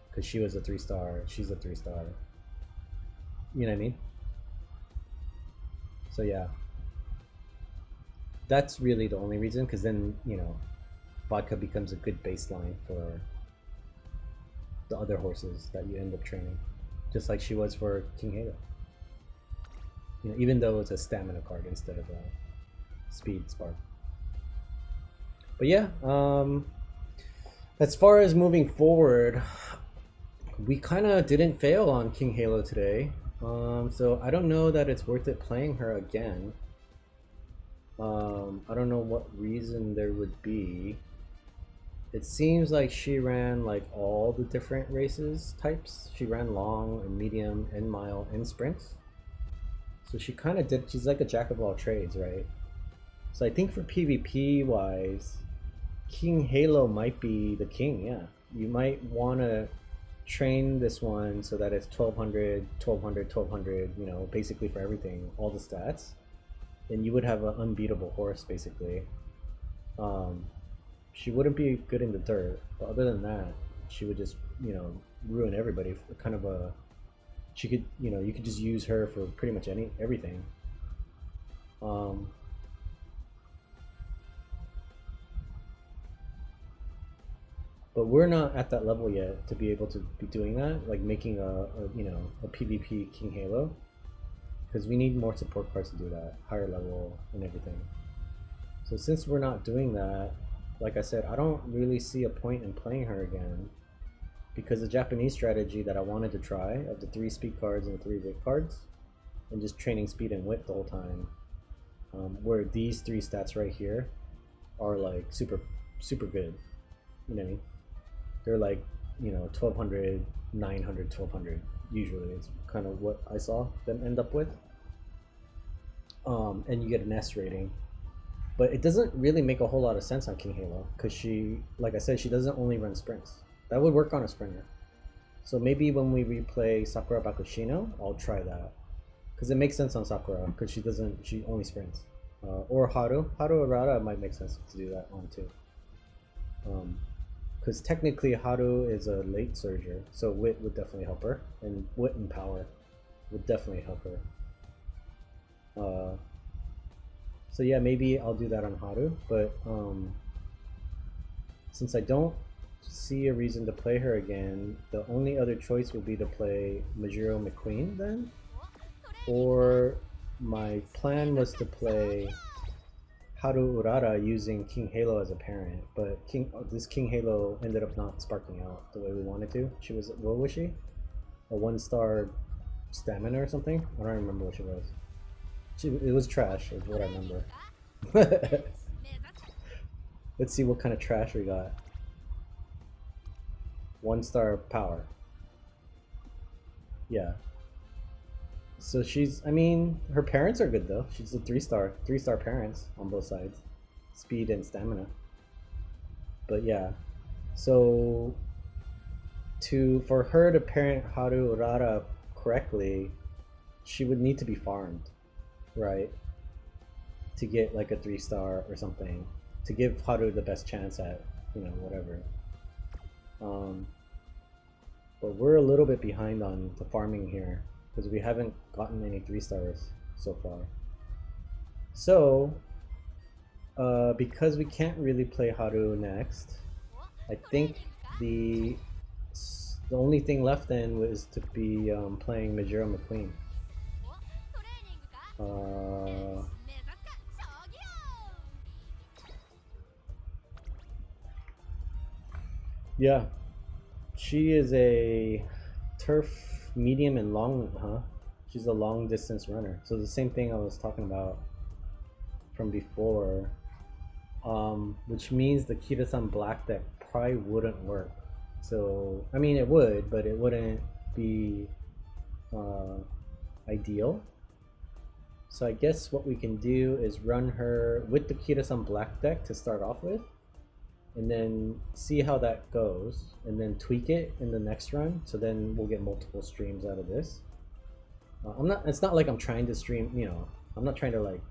because she was a 3-star, she's a 3-star. You know what I mean? So yeah, that's really the only reason, because then, you know, Vodka becomes a good baseline for the other horses that you end up training, just like she was for King Halo. You know, even though it's a stamina card instead of a speed spark. But yeah, as far as moving forward, we kind of didn't fail on King Halo today. So I don't know that it's worth it playing her again. I don't know what reason there would be. It seems like she ran like all the different races types. She ran long and medium and mile and sprints. So she kind of did, she's like a jack of all trades, right? So I think for PvP wise, King Halo might be the king, yeah. You might want to train this one so that it's 1200, 1200, 1200, you know, basically for everything, all the stats. And you would have an unbeatable horse, basically. Um, she wouldn't be good in the dirt, but other than that, she would just, you know, ruin everybody. Kind of a, she could, you know, you could just use her for pretty much everything. Um, but we're not at that level yet to be able to be doing that, like making a you know, a PvP King Halo, because we need more support cards to do that, higher level and everything. So since we're not doing that, like I said, I don't really see a point in playing her again, because the Japanese strategy that I wanted to try of the 3 speed cards and the 3 wit cards, and just training speed and wit the whole time, where these 3 stats right here are like super good, you know what I mean? They're like, you know, 1200, 900, 1200 usually. It's kind of what I saw them end up with. And you get an S rating. But it doesn't really make a whole lot of sense on King Halo, because she, like I said, she doesn't only run sprints. That would work on a sprinter. So maybe when we replay Sakura Bakushino, I'll try that. Because it makes sense on Sakura, because she only sprints. Or Haru Arata might make sense to do that on too. Because technically Haru is a late surger, so wit would definitely help her, and wit and power would definitely help her. So yeah, maybe I'll do that on Haru, but since I don't see a reason to play her again, the only other choice would be to play Majiro McQueen then, or my plan was to play Haru Urara using King Halo as a parent, but this King Halo ended up not sparking out the way we wanted to. She was, what was she? A 1-star stamina or something? I don't remember what she was. It was trash, is what I remember. Let's see what kind of trash we got. 1-star power. Yeah. So she's, I mean, her parents are good though. She's a 3-star parents on both sides, speed and stamina. But yeah, so for her to parent Haru Urara correctly, she would need to be farmed, right? To get like a 3-star or something, to give Haru the best chance at, you know, whatever. But we're a little bit behind on the farming here, because we haven't gotten any 3-stars so far. So, because we can't really play Haru next, I think the only thing left then was to be playing Majiro McQueen. Yeah, she is a turf medium and long, huh? She's a long distance runner. So the same thing I was talking about from before, which means the Kira-san black deck probably wouldn't work. So, I mean, it would, but it wouldn't be ideal. So I guess what we can do is run her with the Kira-san black deck to start off with, and then see how that goes, and then tweak it in the next run. So then we'll get multiple streams out of this. It's not like I'm trying to stream, you know, I'm not trying to like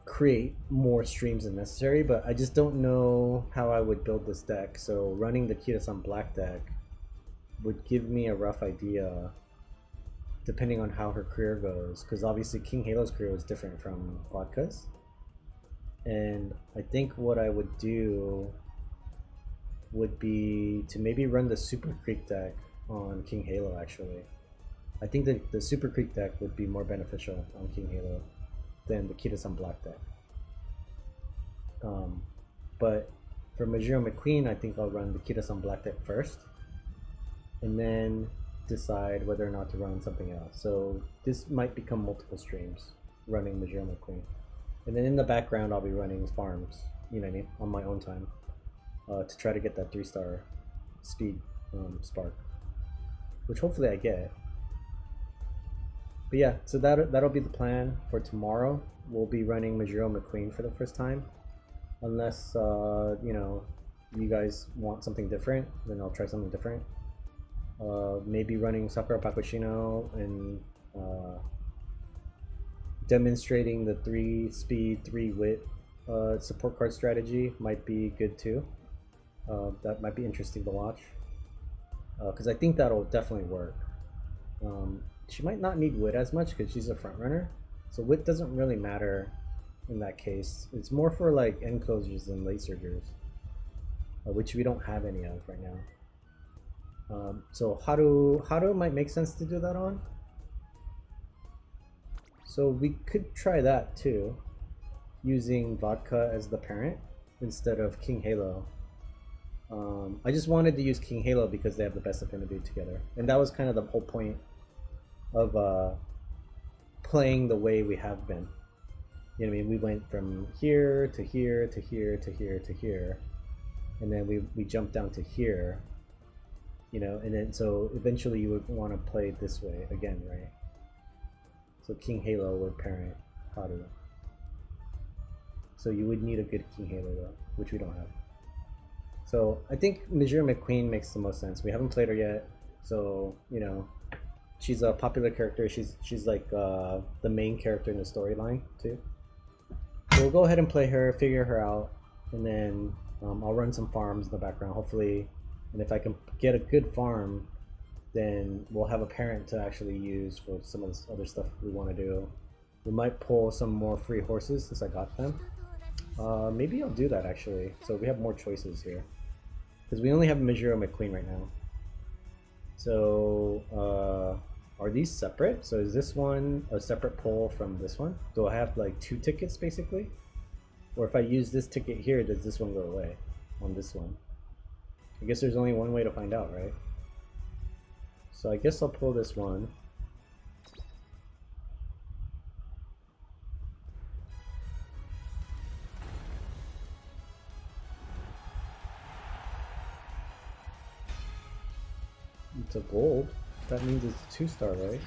create more streams than necessary, but I just don't know how I would build this deck. So running the Kira-san black deck would give me a rough idea depending on how her career goes, because obviously King Halo's career was different from Vodka's. And I think what I would do would be to maybe run the Super Creek deck on King Halo, actually. I think that the Super Creek deck would be more beneficial on King Halo than the Kira-san black deck. But for Majiro McQueen, I think I'll run the Kira-san black deck first. And then decide whether or not to run something else. So this might become multiple streams running Musume McQueen. And then in the background, I'll be running farms, you know what I mean, on my own time to try to get that 3-star speed spark, which hopefully I get. But yeah, so that'll be the plan for tomorrow. We'll be running Musume McQueen for the first time. Unless, you know, you guys want something different, then I'll try something different. Maybe running Sakura Pakushino and demonstrating the 3 speed, 3 wit support card strategy might be good too. That might be interesting to watch. Because I think that'll definitely work. She might not need wit as much because she's a front runner. So wit doesn't really matter in that case. It's more for like end closers and late surgers, which we don't have any of right now. So Haru might make sense to do that on. So we could try that too, using Vodka as the parent instead of King Halo. I just wanted to use King Halo because they have the best affinity together, and that was kind of the whole point of playing the way we have been. You know what I mean? We went from here to here to here to here to here, and then we jumped down to here. You know, and then so eventually you would want to play this way again, right? So King Halo would parent Haru. So you would need a good King Halo though, which we don't have. So I think Musume McQueen makes the most sense. We haven't played her yet, so you know, she's a popular character. She's like the main character in the storyline too. So we'll go ahead and play her, figure her out, and then I'll run some farms in the background, hopefully. And if I can get a good farm, then we'll have a parent to actually use for some of this other stuff we want to do. We might pull some more free horses since I got them. Maybe I'll do that actually. So we have more choices here. Because we only have Musume McQueen right now. So, are these separate? So is this one a separate pull from this one? Do I have like 2 tickets basically? Or if I use this ticket here, does this one go away on this one? I guess there's only one way to find out, right? So I guess I'll pull this one. It's a gold. That means it's a 2-star, right?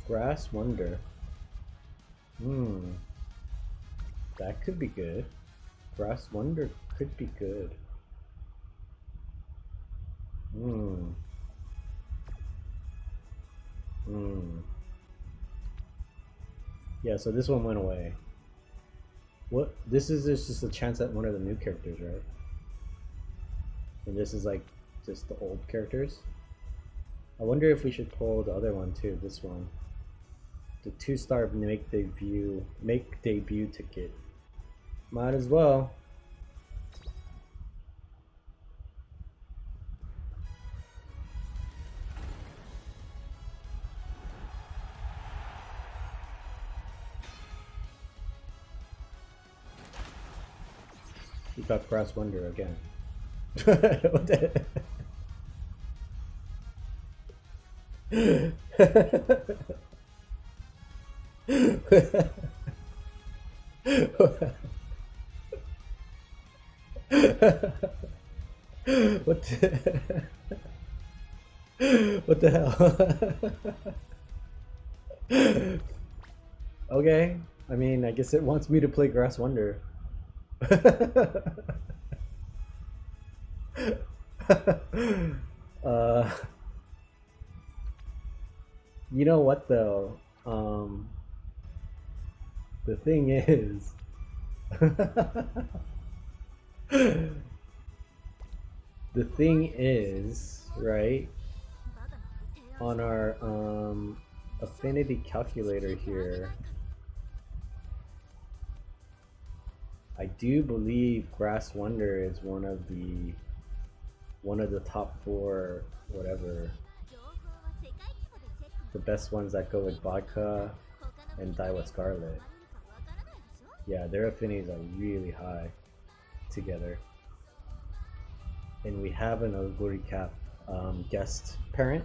Grass Wonder. That could be good. Grass Wonder could be good. Yeah, so this one went away. What? This is just a chance at one of the new characters, right? And this is like just the old characters. I wonder if we should pull the other one too, this one. The 2-star make debut ticket. Might as well. We got Grass Wonder again. What the what the hell? Okay, I mean, I guess it wants me to play Grass Wonder. You know what though? The thing is, right? On our affinity calculator here, I do believe Grass Wonder is one of the top 4 whatever, the best ones that go with Vodka and Daiwa Scarlet. Yeah, their affinities are really high together. And we have an Oguri Cap guest parent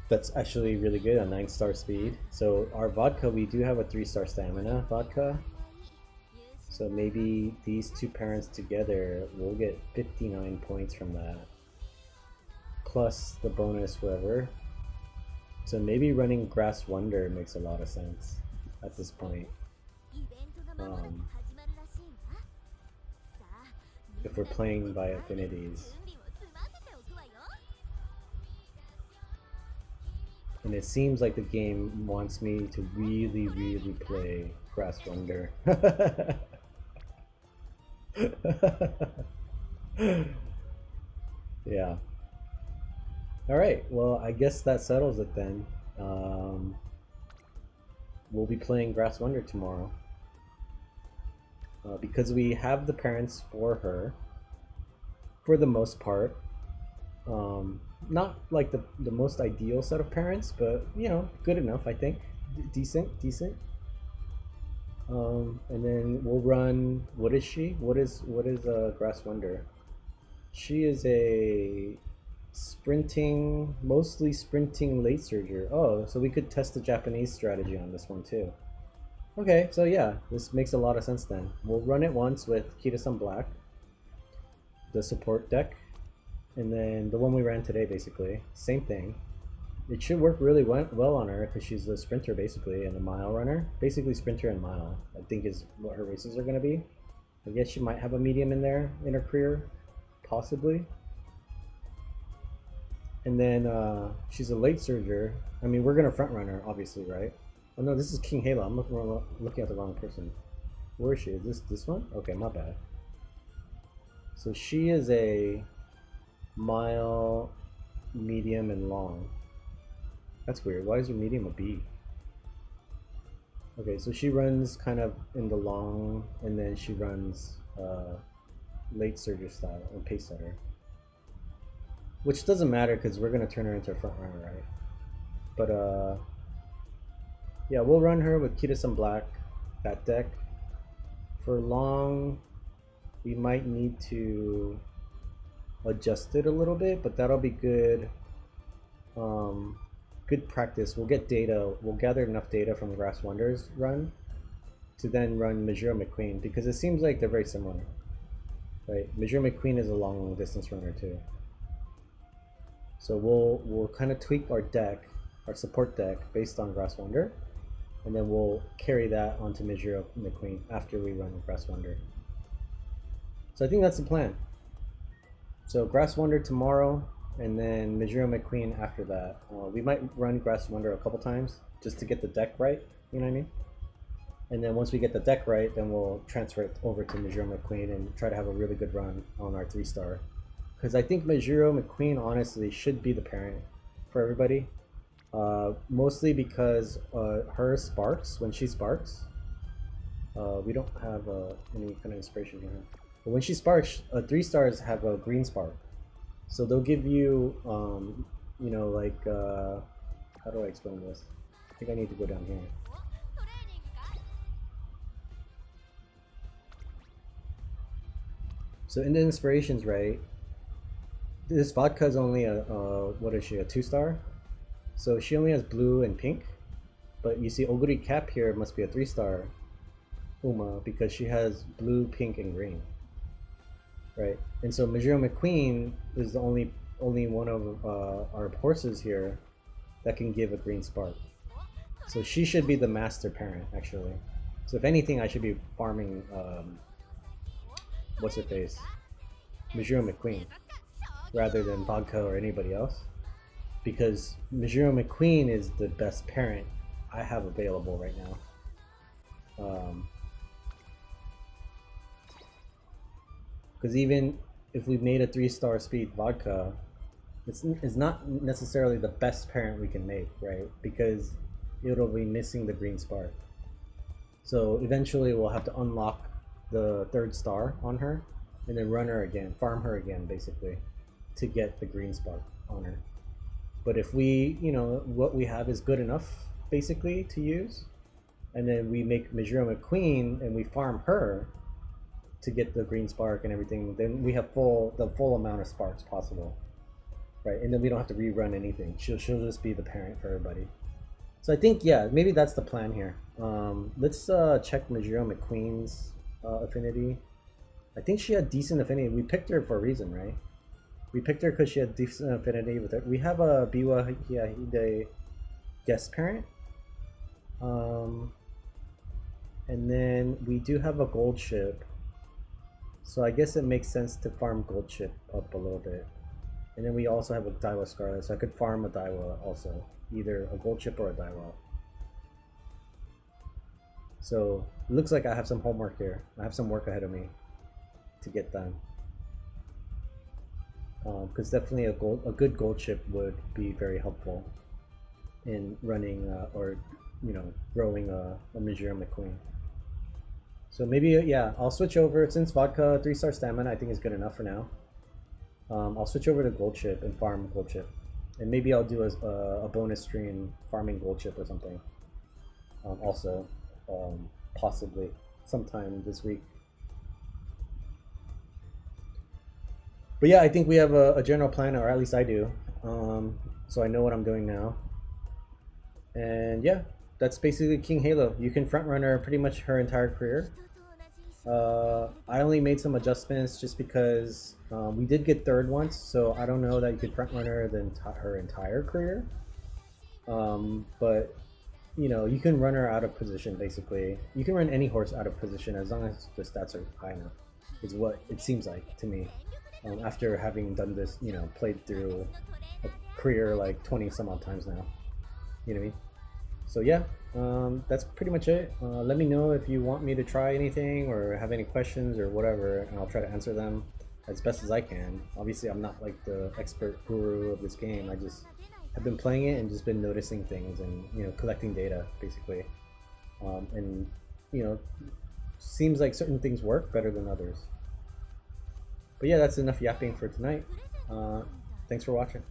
That's actually really good, a 9-star speed. So our vodka, we do have a 3-star stamina vodka. So maybe these two parents together will get 59 points from that. Plus the bonus whoever. So maybe running Grass Wonder makes a lot of sense at this point. If we're playing by affinities. And it seems like the game wants me to really, really play Grass Wonder. Yeah. Alright, well, I guess that settles it then. We'll be playing Grass Wonder tomorrow. Because we have the parents for her, for the most part. Not like the most ideal set of parents, but you know, good enough, I think. Decent. And then we'll run. What is she? What is Grass Wonder? She is a sprinting, mostly sprinting late surger. Oh, so we could test the Japanese strategy on this one too. Okay, so yeah, this makes a lot of sense then. We'll run it once with Kira-san Black, the support deck, and then the one we ran today basically, same thing. It should work really well on her because she's a sprinter basically and a mile runner. Basically sprinter and mile, I think is what her races are going to be. I guess she might have a medium in there in her career, possibly. And then she's a late surger. I mean, we're going to front runner, obviously, right? Oh no, this is King Halo. I'm looking at the wrong person. Where is she? Is this one? Okay, my bad. So she is a mile, medium, and long. That's weird. Why is her medium a B? Okay, so she runs kind of in the long, and then she runs late surger style and pace setter. Which doesn't matter because we're going to turn her into a front runner, right? But yeah, we'll run her with Kira-san Black, that deck. For long, we might need to adjust it a little bit, but that'll be good. Good practice. We'll get data. We'll gather enough data from Grass Wonder's run to then run Majuro McQueen because it seems like they're very similar, right? Majuro McQueen is a long distance runner too. So we'll kind of tweak our deck, our support deck, based on Grass Wonder, and then we'll carry that onto Majuro McQueen after we run Grass Wonder. So I think that's the plan. So Grass Wonder tomorrow, and then Majuro McQueen after that. We might run Grass Wonder a couple times just to get the deck right, you know what I mean? And then once we get the deck right, then we'll transfer it over to Majuro McQueen and try to have a really good run on our 3-star. Because I think Majuro McQueen honestly should be the parent for everybody. Mostly because her sparks, when she sparks, we don't have any kind of inspiration here. But when she sparks, 3-stars have a green spark. So they'll give you, you know, like, how do I explain this? I think I need to go down here. So in the inspirations, right, this vodka is only a, what is she, a 2-star? So she only has blue and pink, but you see Oguri Cap here must be a 3-star Uma because she has blue, pink, and green. Right, and so Majuro McQueen is the only one of our horses here that can give a green spark. So she should be the master parent, actually. So if anything, I should be farming, what's her face? Majuro McQueen, rather than Vodka or anybody else. Because Majuro McQueen is the best parent I have available right now. Because even if we made a 3-star speed vodka, it's not necessarily the best parent we can make, right? Because it'll be missing the green spark. So eventually we'll have to unlock the 3rd star on her and then run her again, farm her again basically, to get the green spark on her. But if we, you know, what we have is good enough basically to use, and then we make Majuro McQueen and we farm her to get the green spark and everything, then we have the full amount of sparks possible. right? And then we don't have to rerun anything. She'll just be the parent for everybody. So I think, yeah, maybe that's the plan here. Let's check Majiro McQueen's affinity. I think she had decent affinity. We picked her for a reason, right? We picked her because she had decent affinity with it. We have a Biwa Hide guest parent. And then we do have a gold ship. So I guess it makes sense to farm gold ship up a little bit. And then we also have a Daiwa Scarlet, so I could farm a Daiwa also. Either a gold chip or a Daiwa. So it looks like I have some homework here. I have some work ahead of me to get done. Because definitely a good gold chip would be very helpful in running or growing a Majiro McQueen. So maybe, yeah, I'll switch over. Since vodka 3-star stamina I think is good enough for now. I'll switch over to gold chip and farm gold chip. And maybe I'll do a bonus stream farming gold chip or something. Also, possibly sometime this week. But yeah, I think we have a general plan, or at least I do. So I know what I'm doing now. And yeah, that's basically King Halo. You can frontrunner pretty much her entire career. I only made some adjustments just because we did get third once, so I don't know that you could frontrunner her entire career. But you can run her out of position basically. You can run any horse out of position as long as the stats are high enough, is what it seems like to me. After having done this, played through a career like 20 some odd times now. You know what I mean? So yeah, that's pretty much it. Let me know if you want me to try anything or have any questions or whatever, and I'll try to answer them as best as I can. Obviously, I'm not like the expert guru of this game. I just have been playing it and just been noticing things and collecting data basically. And seems like certain things work better than others. But yeah, that's enough yapping for tonight. Thanks for watching.